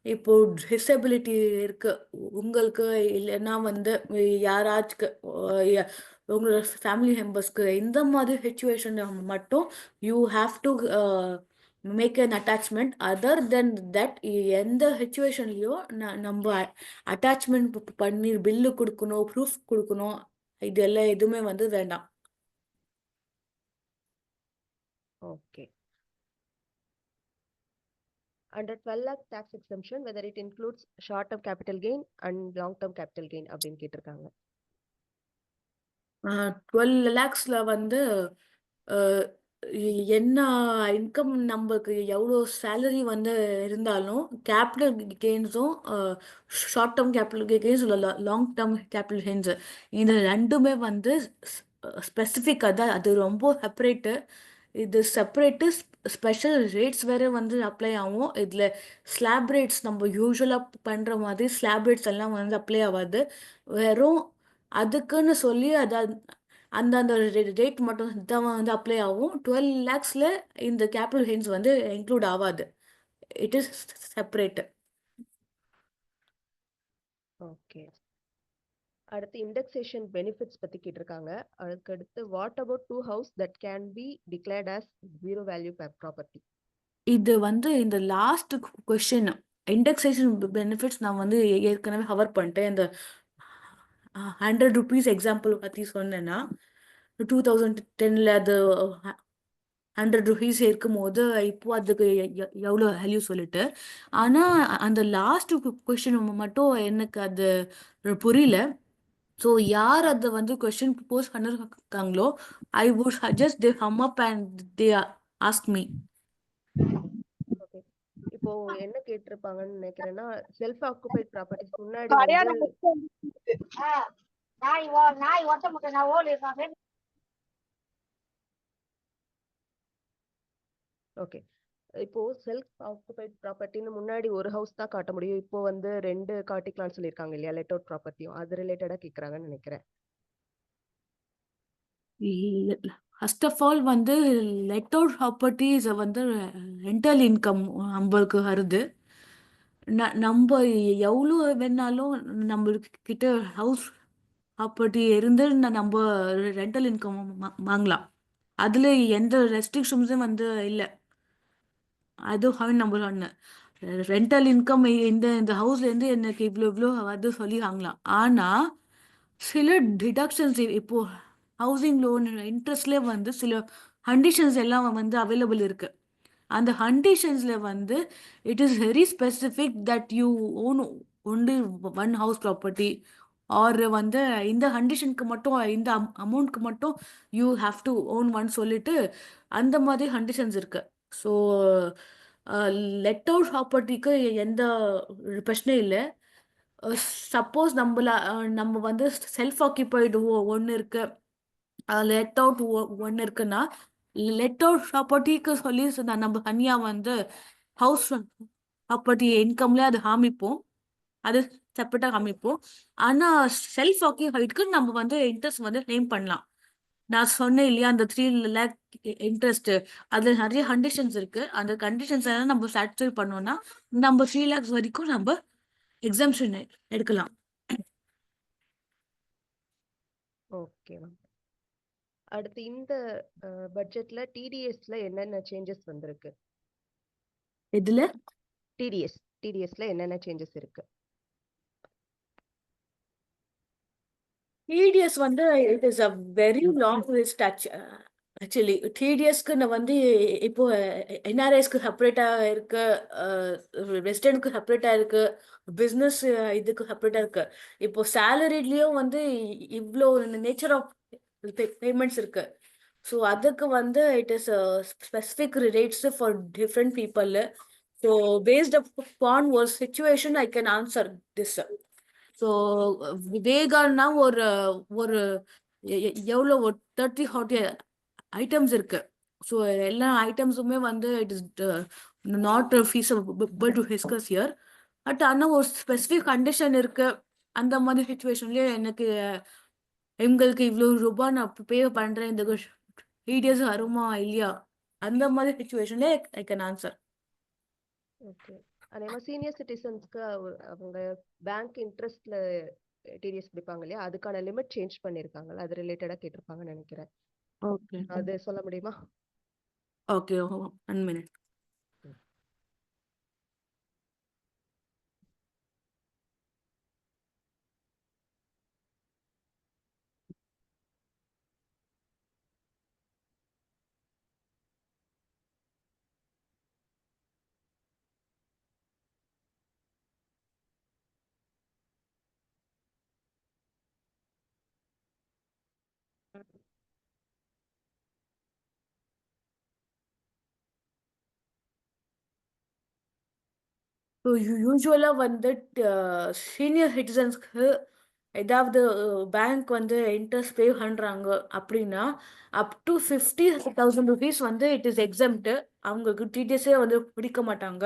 இப்போ டிசபிலிட்டி இருக்கு உங்களுக்கு, இல்லைன்னா வந்து யாராச்சுக்கு உங்களோட ஃபேமிலி மெம்பர்ஸ்க்கு, இந்த மாதிரி சுச்சுவேஷன் மட்டும் you have to make an attachment. Other than that எந்த சுச்சுவேஷன்லையும் நம்ம அட்டாச்மெண்ட் பண்ணி பில்லு கொடுக்கணும், ப்ரூஃப் கொடுக்கணும், இதெல்லாம் எதுவுமே வந்து வேண்டாம். Okay, under 12 lakh tax exemption, whether it includes short term capital gain and long term capital gain அப்படின்னு கேட்டிருக்காங்க. 12 lakhsல வந்து என்ன இன்கம் நமக்கு எவ்வளோ சேலரி வந்து இருந்தாலும் கேபிட்டல் கெயின்ஸும் short term capital gains long term capital gains இந்த ரெண்டுமே வந்து ஸ்பெசிஃபிக்காக தான், அது ரொம்ப செப்பரேட்டு. இது செப்பரேட்டு, ஸ்பெஷல் ரேட்ஸ் வேறு வந்து அப்ளை ஆகும் இதில். ஸ்லாப் ரேட்ஸ் நம்ம யூஸ்வலாக பண்ணுற மாதிரி ஸ்லாப் ரேட்ஸ் எல்லாம் வந்து அப்ளை ஆகாது. வெறும் அதுக்குன்னு சொல்லி அதை அந்தந்த ரேட் மட்டும் தான் வந்து அப்ளை ஆகும். 12 lakhsல இந்த கேபிட்டல் கெயின்ஸ் வந்து இன்க்ளூட் ஆகாது. It is separate. ஓகே. அடுத்து இண்டெக்ஸேஷன் பெனிஃபிட்ஸ் பத்தி கேட்டிருக்காங்க. அதுக்கு அடுத்து what about two house that can be declared as zero value property? இது வந்து இந்த லாஸ்ட் கொஸ்டின் இண்டெக்ஸேஷன் பெனிஃபிட்ஸ் நான் வந்து ஏற்கனவே கவர் பண்ணிட்டேன். இந்த 100 rupees எக்ஸாம்பிள் பற்றி சொன்னேன்னா 2010ல் அது 100 rupees இருக்கும்போது இப்போ அதுக்கு எவ்வளோ வேல்யூ சொல்லிட்டு. ஆனால் அந்த லாஸ்ட் கொஸ்டின் மட்டும் எனக்கு அது புரியல. ஸோ யார் அதை வந்து கொஸ்டின் போஸ்ட் பண்ணிருக்காங்களோ I would suggest they come up and they ask me. Okay. இப்போ என்ன கேட்டிருப்பாங்கன்னு நினைக்கிறேன்னா, செல்ஃப் ஆக்குபைட் ப்ராப்பர்ட்டிஸ் முன்னாடி கல்யாணம் வந்து முடிச்சு வந்துருக்கு. நாய் ஒட்ட முட்டை நான் ஓடி இருக்கேன். ஓகே. இப்போ செல்ஃப் ஆக்குபைட் ப்ராப்பர்ட்டின்னு முன்னாடி ஒரு ஹவுஸ் தான் காட்ட முடியும். இப்போ வந்து 2 காட்டிக்கலாம்னு சொல்லியிருக்காங்க இல்லையா? லெட் அவுட் ப்ராப்பர்ட்டியும் அது ரிலேட்டடா கேக்குறாங்கன்னு நினைக்கிறேன். ஃபர்ஸ்ட் ஆஃப் ஆல் வந்து லெட் அவுட் ப்ராப்பர்ட்டிஸ் வந்து ரெண்டல் இன்கம் நம்மளுக்கு வருது. நம்ம எவ்வளோ வேணாலும் நம்மளுக்கு கிட்ட ஹவுஸ் ப்ராப்பர்ட்டி இருந்து நம்ம ரெண்டல் இன்கம் வாங்கலாம். அதில் எந்த ரெஸ்ட்ரிக்ஷன்ஸும் வந்து இல்லை. அது நம்பர் ஒன்று. ரெண்டல் இன்கம் இந்த இந்த ஹவுஸ்லேருந்து எனக்கு இவ்வளோ இவ்வளோ அது சொல்லி வாங்கலாம். ஆனால் சில டிடக்ஷன்ஸ் இப்போ ஹவுசிங் லோன் இன்ட்ரெஸ்ட்லேயே வந்து சில கண்டிஷன்ஸ் எல்லாம் வந்து அவைலபிள் இருக்கு. அந்த கண்டிஷன்ஸில் வந்து it is very specific that you own only one house property R வந்து இந்த கண்டிஷனுக்கு மட்டும் இந்த அமௌண்ட்க்கு மட்டும் you have to own one சொல்லிட்டு அந்த மாதிரி கண்டிஷன்ஸ் இருக்கு. ஸோ லெட் அவுட் ப்ராப்பர்ட்டிக்கு எந்த பிரச்சனையும் இல்லை. சப்போஸ் நம்ம வந்து செல்ஃப் ஆக்கியபைடு ஒன்று இருக்கு, லெட் அவுட் ஒன்று இருக்குன்னா லெட் அவுட் ப்ராப்பர்ட்டிக்கு சொல்லி நம்ம தனியாக வந்து ஹவுஸ் ப்ராப்பர்ட்டி இன்கம்ல அது காமிப்போம், அது செப்பரேட்டாக காமிப்போம். ஆனால் செல்ஃப் ஆக்கியபைடுக்கு நம்ம வந்து இன்ட்ரெஸ்ட் வந்து கிளைம் பண்ணலாம். நான் சொன்னேன் இல்லையா அந்த 3 lakh இன்ட்ரெஸ்ட், அதில் நிறைய கண்டிஷன்ஸ் இருக்கு. அந்த கண்டிஷன்ஸ் எல்லாம் நம்ம சாட்டிஸ்ஃபை பண்ணோம்னா நம்ம 3 lakhs வரைக்கும் நம்ம எக்ஸாம்ஷன் எடுக்கலாம். Okay ma'am. அடுத்து இந்த பட்ஜெட்ல டிடிஎஸ்ல என்னென்ன சேஞ்சஸ் வந்திருக்கு? இதில் டிடிஎஸ்ல என்னென்ன சேஞ்சஸ் இருக்கு? டிடிஎஸ் வந்து it is a very long list actually. டிடிஎஸ்க்கு நான் வந்து இப்போ என்ஆர்ஐஸ்க்கு செப்பரேட்டாக இருக்கு, ரெசிடென்ட்க்கு செப்பரேட்டாக இருக்கு, பிஸ்னஸ் இதுக்கு செப்பரேட்டாக இருக்கு. இப்போ சேலரிட்லேயும் வந்து இவ்வளோ நேச்சர் ஆஃப் பேமெண்ட்ஸ் இருக்கு. ஸோ அதுக்கு வந்து it is specific rates for different people. So based upon ஒரு situation I can answer this. So வேகான்னா ஒரு ஒரு எவ்வளோ ஒரு 30-40 ஐட்டம்ஸ் இருக்கு. ஸோ எல்லா ஐட்டம்ஸுமே வந்து it is not feasible to discuss here. But ஆனால் ஒரு ஸ்பெசிஃபிக் கண்டிஷன் இருக்கு. அந்த மாதிரி சுச்சுவேஷன்லேயே எனக்கு எங்களுக்கு இவ்வளோ ரூபாய் நான் பே பண்ணுறேன், இந்த டீடியல்ஸ் வருமா இல்லையா, அந்த மாதிரி சுச்சுவேஷன்லேயே ஐ கேன் ஆன்சர். ஓகே. அதே மாதிரி சீனியர் சிட்டிசன்ஸ்க்கு அவங்க பேங்க் இன்ட்ரெஸ்ட்ல டிடிஎஸ் பிடிப்பாங்க இல்லையா? அதுக்கான லிமிட் சேஞ்ச் பண்ணிருக்காங்க, அது ரிலேட்டடா கேட்டிருப்பாங்கன்னு நினைக்கிறேன். ஓகே அது சொல்ல முடியுமா? Okay 1 minute. ஸோ யூஸ்வலாக வந்து சீனியர் சிட்டிசன்ஸ்க்கு ஏதாவது பேங்க் வந்து இன்ட்ரெஸ்ட் பே பண்ணுறாங்க அப்படின்னா அப் டு 50,000 ருபீஸ் வந்து இட் இஸ் எக்ஸம்ட்டு. அவங்களுக்கு டிடிஎஸே வந்து பிடிக்க மாட்டாங்க.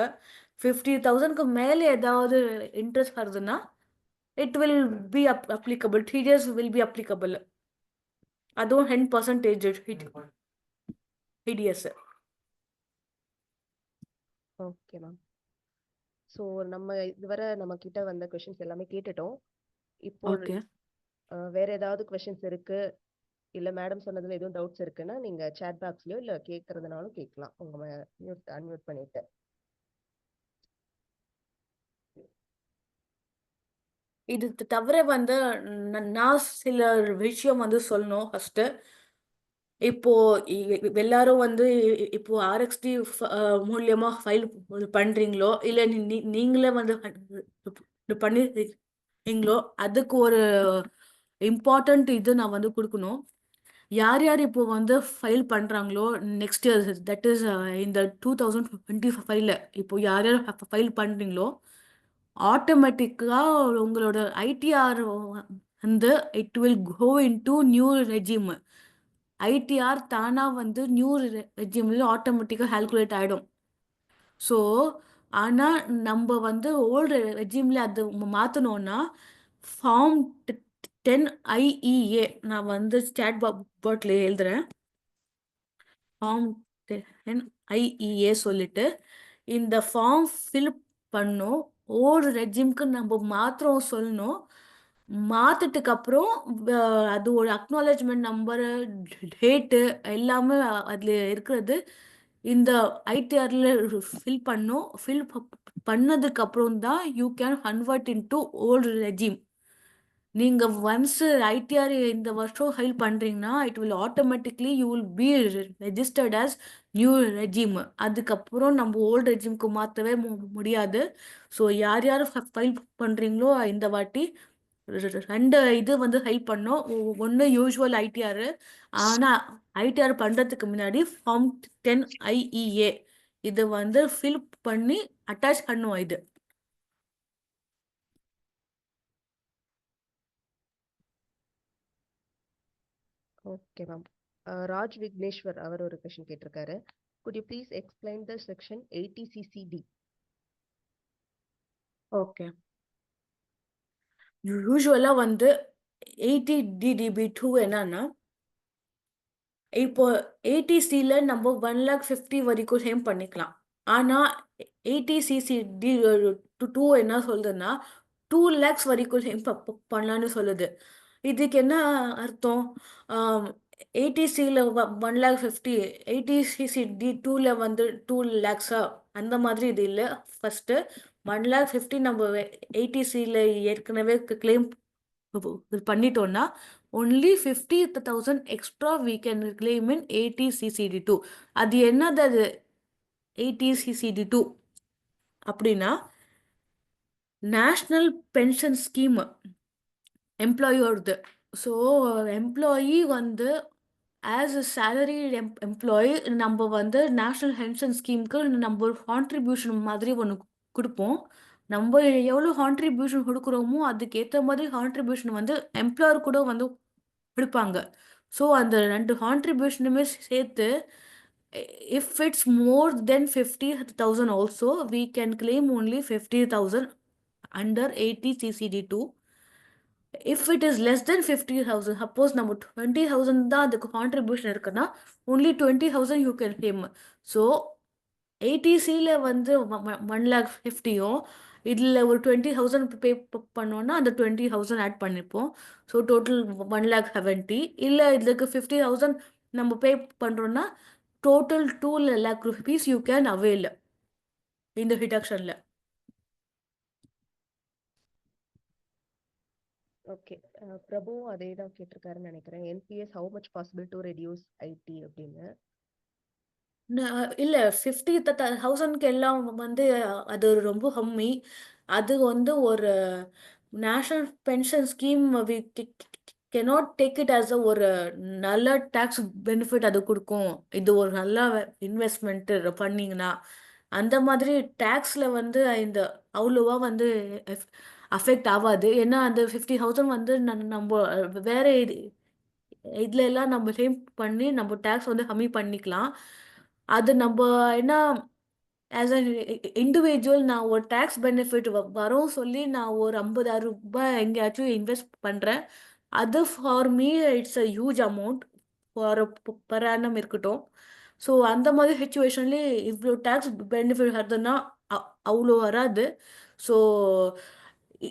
50,000க்கு மேலே ஏதாவது இன்ட்ரெஸ்ட் வருதுன்னா it will be applicable. TDS will be applicable. அதுவும் 10% டிடிஎஸ். Okay ma'am. ஸோ நம்ம இதுவரை நம்ம கிட்ட வந்த கொஷின்ஸ் எல்லாமே கேட்டுட்டோம். இப்போ ஓகே. வேற ஏதாவது கொஷின்ஸ் இருக்கு இல்ல மேடம் சொன்னதுல எதுவும் டவுட்ஸ் இருக்குன்னா நீங்க சேட் பாக்ஸ்லயோ இல்ல கேட்கறதுனாலும் கேட்கலாம். உங்க மியூட் அன்மியூட் பண்ணிட்டு. இது தவிர வந்து நான் சில விஷயம் வந்து சொல்லணும். ஃபர்ஸ்ட் இப்போ எல்லாரும் வந்து இப்போ ஆர்எக்ஸ்டி மூலியமா ஃபைல் பண்றீங்களோ இல்ல நீங்களே வந்து பண்ணிருக்கீங்களோ அதுக்கு ஒரு இம்பார்ட்டன்ட் இது நான் வந்து கொடுக்கணும். யார் யார் இப்போ வந்து ஃபைல் பண்ணுறாங்களோ நெக்ஸ்ட் இயர், தட் இஸ் இந்த 2025ல இப்போ யார் யார் ஃபைல் பண்ணுறீங்களோ ஆட்டோமேட்டிக்காக உங்களோட ஐடிஆர் வந்து it will go into new regime. ITR தானாக வந்து நியூ ரெஜிமில் ஆட்டோமேட்டிக்காக கால்குலேட் ஆகிடும். ஸோ ஆனால் நம்ம வந்து ஓல்டு ரெஜிமில் அது மாற்றணுன்னா ஃபார்ம் 10IEA நான் வந்து ஸ்டாட் பாட்டில் எழுதுறேன். ஃபார்ம் 10IEA சொல்லிட்டு இந்த ஃபார்ம் ஃபில் பண்ணும். ஓல்டு ரெஜிம்க்கு நம்ம மாத்திரம் சொல்லணும். மாற்றிட்டுக்கு அப்புறம் அது ஒரு அக்னாலேஜ்மெண்ட் நம்பரு, டேட்டு எல்லாமே அதில் இருக்கிறது இந்த ஐடிஆரில் ஃபில் பண்ணும். ஃபில் பண்ணதுக்கு அப்புறம் தான் you can convert in to old regime. நீங்கள் ஒன்ஸ் ஐடிஆர் இந்த வருஷம் ஃபைல் பண்ணுறீங்கன்னா it will automatically you will be registered as new regime. அதுக்கப்புறம் நம்ம ஓல்டு ரெஜிம்க்கு மாற்றவே முடியாது. ஸோ யார் யார் ஃபைல் பண்ணுறீங்களோ இந்த வாட்டி ரெண்டு இது வந்து ஃபைல் பண்ணோம். ஒன்று யூஸ்வல் ஐடிஆர், ஆனால் ஐடிஆர் பண்ணுறதுக்கு முன்னாடி ஃபார்ம் 10IEA இது வந்து ஃபில் பண்ணி அட்டாச் பண்ணுவோம். இது ஓகே மேம். ராஜ் விக்னேஸ்வர் அவர் ஒரு கொஷின் கேட்டிருக்காரு. Good you please explain the section 80CCD? Okay. யூஸ்வலாக வந்து 80DDB2 என்னன்னா இப்போ 80Cல நம்ம 1,50,000 வரைக்கும் சேம் பண்ணிக்கலாம். ஆனால் 80CCD2 என்ன சொல்லுதுன்னா 2 lakhs வரைக்கும் சேம் பண்ணலான்னு சொல்லுது. இதுக்கு என்ன அர்த்தம்? 80Cல 1,50,000, 80CCD2ல வந்து 2 lakhs-ஆ அந்த மாதிரி இது இல்லை. ஃபர்ஸ்ட்டு 1,50,000 நம்ம 80Cல ஏற்கனவே கிளைம் பண்ணிட்டோம்னா only 50,000 extra we can claim in 80CCD2. அது என்னது? அது 80CCD2 அப்படின்னா நேஷ்னல் பென்ஷன் ஸ்கீம் எம்ப்ளாயோடது. ஸோ எம்ப்ளாயி வந்து ஆஸ் அ சேலரி எம்ப்ளாயி நம்ம வந்து நேஷ்னல் பென்ஷன் ஸ்கீமுக்கு நம்ம ஒரு கான்ட்ரிபியூஷன் மாதிரி ஒன்று கொடுப்போம். நம்ம எவ்வளோ கான்ட்ரிபியூஷன் கொடுக்குறோமோ அதுக்கேற்ற மாதிரி கான்ட்ரிபியூஷன் வந்து எம்ப்ளாயர் கூட வந்து கொடுப்பாங்க. ஸோ அந்த ரெண்டு கான்ட்ரிபியூஷனுமே சேர்த்து if it's more then 50,000 also we can claim only 50,000 under 80CCD2. If it is less than 50,000, suppose நம்ம 20,000 தான் அதுக்கு கான்ட்ரிபியூஷன் இருக்குன்னா only 20,000 you can claim. So 80Cல வந்து 1,50,000யும் இதில் ஒரு 20,000 பே பண்ணோன்னா அந்த 20,000 ஆட் பண்ணிப்போம். So total 1,70,000. இல்லை இதுக்கு 50,000 நம்ம பே பண்ணுறோன்னா total 2 lakh rupees you can avail இந்த டிடக்ஷனில். ஓகே. பிரபு அதே தான் கேட்டிருக்காருன்னு நினைக்கிறேன். NPS how much possible to reduce IT அப்படின்னு. இல்லை 50,000க்கு எல்லாம் வந்து அது ரொம்ப கம்மி. அது வந்து ஒரு national pension scheme we cannot take it as ஒரு நல்ல டேக்ஸ் பெனிஃபிட் அது கொடுக்கும். இது ஒரு நல்ல இன்வெஸ்ட்மெண்ட் பண்ணிங்கன்னா அந்த மாதிரி டேக்ஸில் வந்து இந்த அவ்வளோவா வந்து அஃபெக்ட் ஆகாது. ஏன்னா அந்த 50,000 வந்து நம்ம வேற இதுல எல்லாம் நம்ம சேவ் பண்ணி நம்ம டேக்ஸ் வந்து கம்மி பண்ணிக்கலாம். அது நம்ம என்ன ஆஸ் அ இண்டிவிஜுவல் நான் ஒரு டேக்ஸ் பெனிஃபிட் வரும் சொல்லி நான் ஒரு 50,000 ரூபாய் எங்கேயாச்சும் இன்வெஸ்ட் பண்றேன். அது for me it's a huge amount for per annum இருக்கட்டும். ஸோ அந்த மாதிரி சுச்சுவேஷன்ல இவ்வளோ டேக்ஸ் பெனிஃபிட் வருதுன்னா அவ்வளோ வராது. ஸோ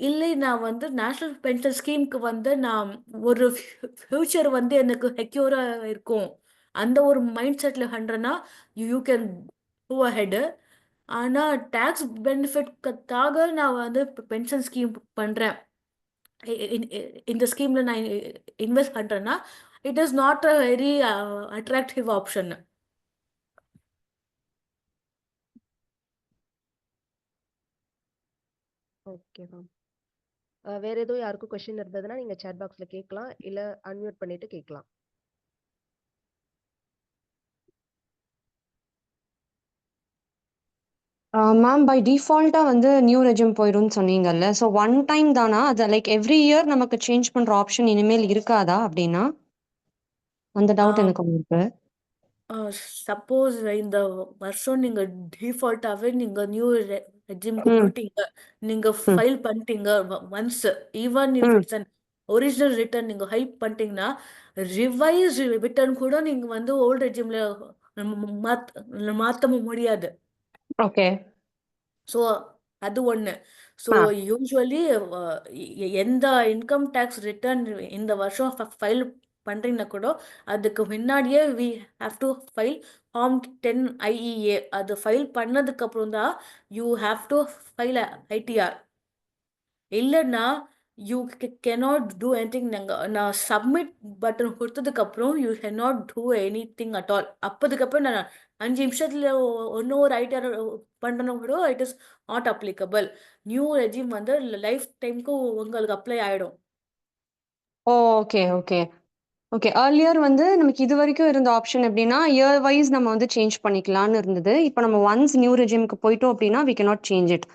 இல்லை, நான் வந்து நேஷனல் பென்ஷன் ஸ்கீமுக்கு வந்து நான் ஒரு ஃபியூச்சர் வந்து எனக்கு செக்யூரா இருக்கும் அந்த ஒரு மைண்ட் செட்ல பண்றேன்னா யூ கேன் கோ அஹெட். ஆனா டேக்ஸ் பெனிஃபிட்காக நான் வந்து பென்ஷன் ஸ்கீம் பண்றேன், இந்த ஸ்கீம்ல நான் இன்வெஸ்ட் பண்றேன்னா it is not a very attractive option. Okay ma'am. வேற ஏதோ யாருக்கும் கொஸ்டின் இருந்ததுன்னா நீங்க சேட் பாக்ஸ்ல கேட்கலாம், இல்ல அன்மியூட் பண்ணிட்டு கேட்கலாம். மேம் பை டிஃபால்ட்டா வந்து நியூ ரெஜிம் போயிடும்னு சொன்னீங்கல்ல, ஸோ ஒன் டைம் தானா அது? லைக் எவ்ரி இயர் நமக்கு சேஞ்ச் பண்ற ஆப்ஷன் இனிமேல் இருக்காதா அப்படின்னா? அந்த டவுட் எனக்கு ஒன்று இருக்கு. சப்போஸ் இந்த வருஷம் நீங்க டிஃபால்ட்டாவே நீங்க நியூ ரெஜிம்க்கு ம் போயிட்டீங்க, நீங்க ம் ஃபைல் பண்ணிட்டீங்க ஒன்ஸ், ஈவன் இஃப் ம் இட்ஸ் அன் ஒரிஜினல் ரிட்டர்ன் நீங்க ஹெல்ப் பண்ணிட்டீங்கன்னா ரிவைஸ் ரிட்டர்ன் கூட நீங்க வந்து ஓல்ட் ரெஜிம்ல மாத்த முடியாது. ஓகே. ஸோ அது ஒன்று. ஸோ ஆ யூஸ்வலி எந்த இன்கம் டேக்ஸ் ரிட்டர்ன் இந்த வருஷம் ஃபைல் பண்ணுறீங்கன்னா கூட அதுக்கு முன்னாடியே we have to file form 10 IEA. அது ஃபைல் பண்ணதுக்கு அப்புறம் தான் you have to file ITR. இல்லைன்னா யூ கெனாட் டூ எனிதிங். நான் சப்மிட் பட்டன் கொடுத்ததுக்கு அப்புறம் you cannot do any thing at all. அப்போதுக்கப்புறம் நான் 5 நிமிஷத்துல ஒன்றும் ஒரு ஐடிஆர் பண்ணணும் கூட it is not applicable. New regime வந்து லைஃப் டைம்க்கு உங்களுக்கு அப்ளை ஆயிடும். Okay okay okay. ஏர்லியர் வந்து நமக்கு இது வரைக்கும் இருந்த ஆப்ஷன் எப்படின்னா இயர் வைஸ் நம்ம வந்து சேஞ்ச் பண்ணிக்கலாம்னு இருந்தது. இப்போ நம்ம ஒன்ஸ் நியூ ரெஜிம்க்கு போயிட்டோம் அப்படின்னா வி cannot சேஞ்ச் இட்.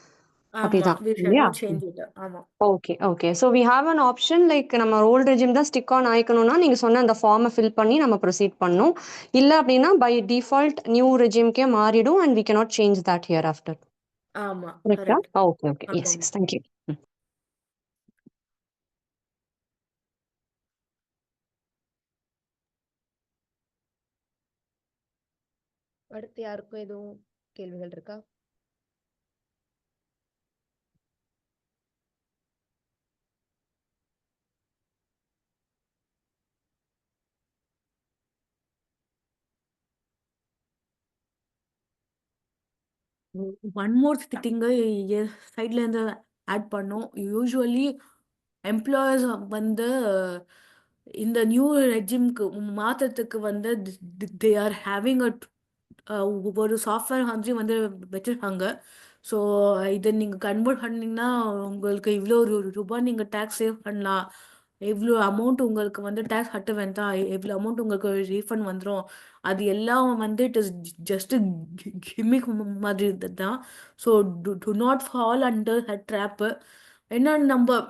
ஆமா, அப்படிதான் வி இல்லையா? cannot change it. ஆமா okay okay. So we have an option like நம்ம ஓல்ட் ரெஜிம் தான் ஸ்டிக் ஆன் ஆயிக்கணும்னா நீங்க சொன்ன அந்த ஃபார்மை ஃபில் பண்ணி நம்ம ப்ரொசீட் பண்ணணும். இல்லை அப்படின்னா பை டிஃபால்ட் நியூ ரெஜிம்க்கே மாறிடும் and we cannot change that here after. ஆமா கரெக்டா? கரெக்ட். Okay okay. எஸ் ஆமாம். எஸ். தேங்க்யூ. அடுத்து யாருக்கும் எதுவும் கேள்விகள் இருக்கா? ஒன் மோர் திங் சைட்ல இருந்து ஆட் பண்ணோம். யூஸ்வலி எம்ப்ளாயர்ஸ் வந்து இந்த நியூ ரெஜிம்க்கு மாற்றத்துக்கு வந்து தே ஆர் ஹேவிங் ஒரு சாஃப்ட்வேர் மாதிரி வந்து வச்சிருக்காங்க. ஸோ இதை நீங்கள் கன்வெர்ட் பண்ணீங்கன்னா உங்களுக்கு இவ்வளோ ரூபாய் நீங்கள் டேக்ஸ் சேவ் பண்ணலாம், எவ்வளோ அமௌண்ட் உங்களுக்கு வந்து டேக்ஸ் கட்ட வேண்டாம், எவ்வளோ அமௌண்ட் உங்களுக்கு ரீஃபண்ட் வந்துடும். அது எல்லாம் வந்து இட் இஸ் ஜஸ்ட் கிமிக் மாதிரி தான். So do not fall under that trap. ஏன்னா நம்ம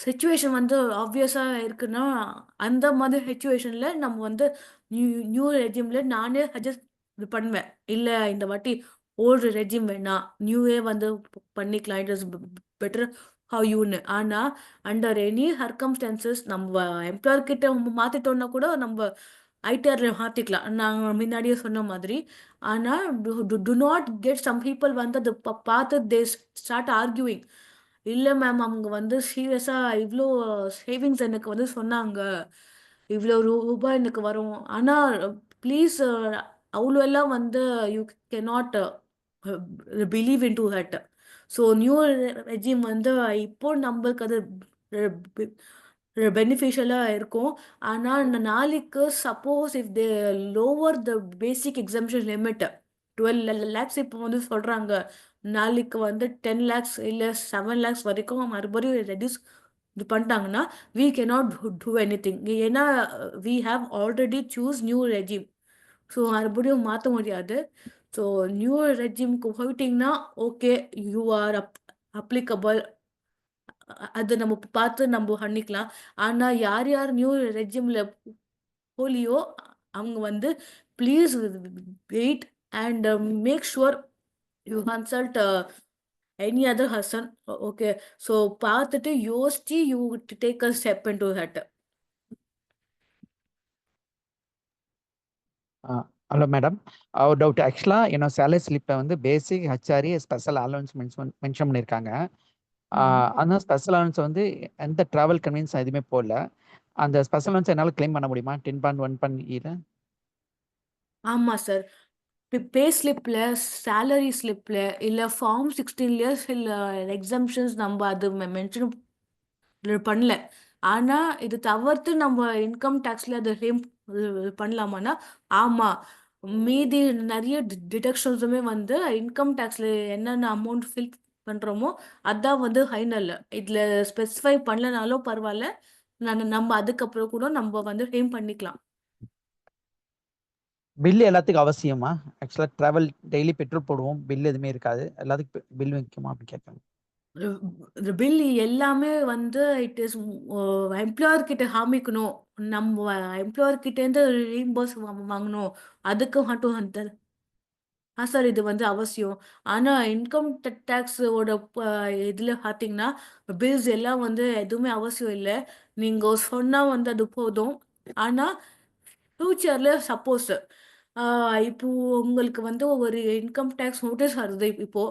சுச்சுவேஷன் வந்து ஆப்வியஸாக இருக்குன்னா அந்த மாதிரி சுச்சுவேஷனில் நம்ம வந்து நியூ நியூ ரெஜிமில் நானே சஜஸ்ட் பண்ணுவேன், இல்லை இந்த வாட்டி ஓல்டு ரெஜிம் வேணாம், நியூவே வந்து பண்ணிக்கலாம், இட் இஸ் பெட்டர் ஹவ் யூன்னு. ஆனால் அண்டர் எனி சர்க்கம்ஸ்டான்சஸ் நம்ம எம்ப்ளாயர் கிட்ட மாற்றிட்டோன்னா கூட நம்ம ஐடிஆர்ல மாற்றிக்கலாம், நாங்கள் முன்னாடியே சொன்ன மாதிரி. ஆனால் do not get some people வந்து அதை பார்த்து தே ஸ்டார்ட் ஆர்கியூவிங். இல்லை மேம், அவங்க வந்து சீரியஸாக இவ்வளோ சேவிங்ஸ் எனக்கு வந்து சொன்னாங்க, இவ்வளோ ரூபாய் எனக்கு வரும். ஆனால் ப்ளீஸ் அவ்வளோ எல்லாம் வந்து you cannot believe in to that. So new regime வந்து இப்போ நம்மளுக்கு அது பெனிஃபிஷியலாக இருக்கும். ஆனால் நாளைக்கு suppose if they lower the basic exemption limit 12 lakhs இப்போ வந்து சொல்கிறாங்க, நாளைக்கு வந்து 10 lakhs இல்லை 7 lakhs வரைக்கும் மறுபடியும் ரெடியூஸ் இது பண்ணிட்டாங்கன்னா we cannot do anything. ஏன்னா we have already choose new regime. So மறுபடியும் மாற்ற முடியாது. ஸோ நியூ ரெஜிம்க்கு போயிட்டீங்கன்னா ஓகே, யூ ஆர் அப்ளிகபிள் அது நம்ம பார்த்து நம்ம பண்ணிக்கலாம். ஆனா யார் யார் நியூ ரெஜிம்ல போலியோ அவங்க வந்து please wait and make sure you consult any other person. Okay, so பார்த்துட்டு யோசிச்சு you take a step into that. Hello madam, ஒரு டவுட். ஆக்சுவலாக சேலரி ஸ்லிப்பில் வந்து basic HRA special allowance mention பண்ணியிருக்காங்க. அந்த ஸ்பெஷல் அலவன்ஸ் வந்து எந்த ட்ராவல் கன்வீனியன்ஸ் எதுவுமே போடல. அந்த ஸ்பெஷல் அலவன்ஸ் என்னால் கிளைம் பண்ண முடியுமா 10.1 ஆமா சார், பே ஸ்லிப்ல, சேலரி ஸ்லிப்ல, இல்ல ஃபார்ம் 16 இல்ல எக்ஸம்ஷன்ஸ் நம்ம அது மென்ஷன் பண்ணல. ஆனா இது தவிர்த்து நம்ம இன்கம் டேக்ஸ்ல அதை கிளைம் பண்ணலாமான்னா ஆமா. மீதி நிறைய டிடக்ஷன்ஸுமே வந்து இன்கம் டேக்ஸ்ல என்னென்ன அமௌண்ட் ஃபில் பண்றோமோ அதான் வந்து ஃபைனல். இதுல ஸ்பெசிஃபை பண்ணலனாலும் பரவாயில்ல, நம்ம அதுக்கப்புறம் கூட நம்ம வந்து கிளைம் பண்ணிக்கலாம். பில் எல்லாத்துக்கும் அவசியமா? ஆக்சுவலாக ட்ராவல் டெய்லி பெட்ரோல் போடுவோம், பில் எதுவுமே இருக்காது, எல்லாத்துக்கும் பில் வைக்குமா அப்படின்னு கேட்பாங்க. பில் எல்லாமே வந்து இட் இஸ் எம்ப்ளாயர் கிட்ட காமிக்கணும். நம்ம எம்ப்ளாயர் கிட்ட இருந்து ரீம்பர்ஸ் வாங்கணும். அதுக்கு மட்டும் வந்து சார் இது வந்து அவசியம். ஆனா இன்கம் டேக்ஸோட இதுல பாத்தீங்கன்னா பில்ஸ் எல்லாம் வந்து எதுவுமே அவசியம் இல்லை. நீங்க சொன்னா வந்து அது போதும். ஆனா ஃபியூச்சர்ல சப்போஸ் இப்போ உங்களுக்கு வந்து ஒரு இன்கம் டேக்ஸ் நோட்டீஸ் வருது. இப்போ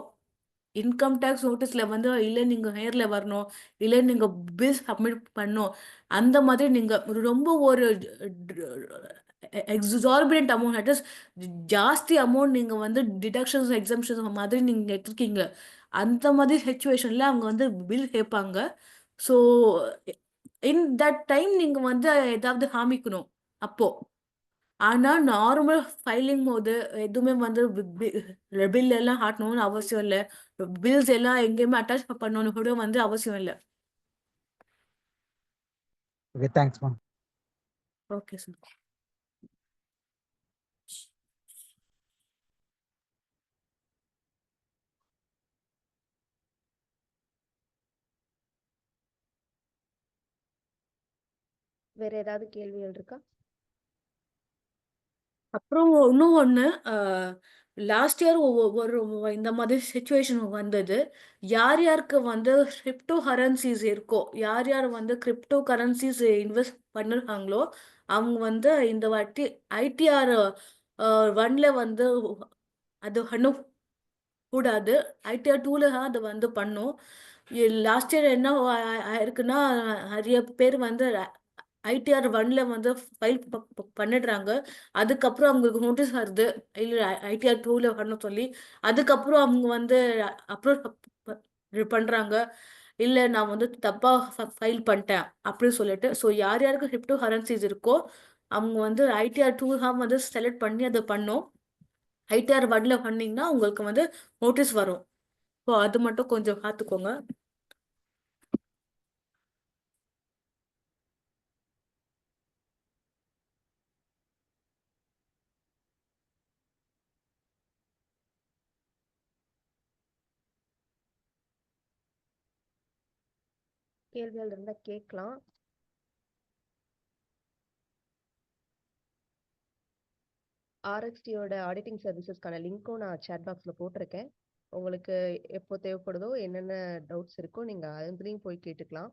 இன்கம் டேக்ஸ் நோட்டீஸ்ல வந்து இல்லை நீங்க நேர்ல வரணும், இல்லை நீங்க பில் சப்மிட் பண்ணணும். அந்த மாதிரி நீங்க ரொம்ப ஒரு எக்ஸார்பிடன்ட் அமௌண்ட், அட் இஸ் ஜாஸ்தி அமௌண்ட் நீங்க வந்து டிடக்ஷன்ஸ் எக்ஸம்ஷன்ஸ் மாதிரி நீங்க எடுத்துருக்கீங்க. அந்த மாதிரி சுச்சுவேஷன்ல அவங்க வந்து பில் கேட்பாங்க. ஸோ இன் தட் டைம் நீங்க வந்து ஏதாவது காமிக்கணும் அப்போ. ஆனா நார்மல் ஃபைலிங் போது எதுவுமே வந்து பில் எல்லாம் காட்டணும்னு அவசியம் இல்லை. பில்ஸ் எல்லாம் எங்கேயுமே அட்டாச் பண்ணணும் கூட வந்து அவசியம் இல்லை. Okay, thanks ma'am. Okay sir. வேற ஏதாவது கேள்விகள் இருக்கா? அப்புறம் இன்னும் ஒன்று, லாஸ்ட் இயர் ஒரு இந்த மாதிரி சுச்சுவேஷன் வந்தது. யார் யாருக்கு வந்து கிரிப்டோ கரன்சிஸ் இருக்கோ, யார் யார் வந்து கிரிப்டோ கரன்சிஸ் இன்வெஸ்ட் பண்ணிருக்காங்களோ அவங்க வந்து இந்த வாட்டி ITR 1ல வந்து அது பண்ணும் கூடாது. ITR 2ல தான் அது வந்து பண்ணும். லாஸ்ட் இயர் என்ன ஆயிருக்குன்னா நிறைய பேர் வந்து ITR 1ல வந்து ஃபைல் பண்ணிடுறாங்க. அதுக்கப்புறம் அவங்களுக்கு நோட்டீஸ் வருது இல்லை ITR 2ல பண்ண சொல்லி. அதுக்கப்புறம் அவங்க வந்து அப்ரோச் பண்றாங்க, இல்லை நான் வந்து தப்பா ஃபைல் பண்ணிட்டேன் அப்படின்னு சொல்லிட்டு. ஸோ யார் யாருக்கு கிரிப்டோ கரன்சிஸ் இருக்கோ அவங்க வந்து ITR 2 தான் வந்து செலக்ட் பண்ணி அதை பண்ணும். ITR 1ல பண்ணீங்கன்னா உங்களுக்கு வந்து நோட்டீஸ் வரும். ஸோ அது மட்டும் கொஞ்சம் பார்த்துக்கோங்க. கேள்விகள் இருந்தா கேட்கலாம். RXTயோட ஆடிட்டிங் சர்வீசஸ்க்கான லிங்க்கும் நான் சேட் பாக்ஸ்ல போட்டிருக்கேன். உங்களுக்கு எப்போ தேவைப்படுதோ என்னென்ன டவுட்ஸ் இருக்கோ நீங்க அதுலயும் போய் கேட்டுக்கலாம்.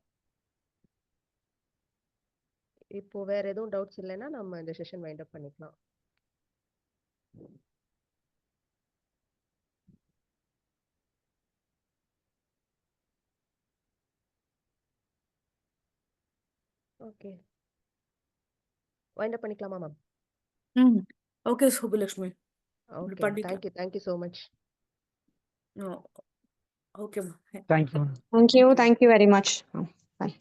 இப்போ வேற எதுவும் டவுட்ஸ் இல்லைன்னா நம்ம இந்த செஷன் வைண்ட் அப் பண்ணிக்கலாம். ஓகே, வைண்ட் அப் பண்ணிக்கலாமா மேம்? ஓகே சுப்புலட்சுமி, ஓகே, பண்ணிக்கலாம். Thank you so much. ஓகேம்மா. Thank you. Thank you very much. Bye.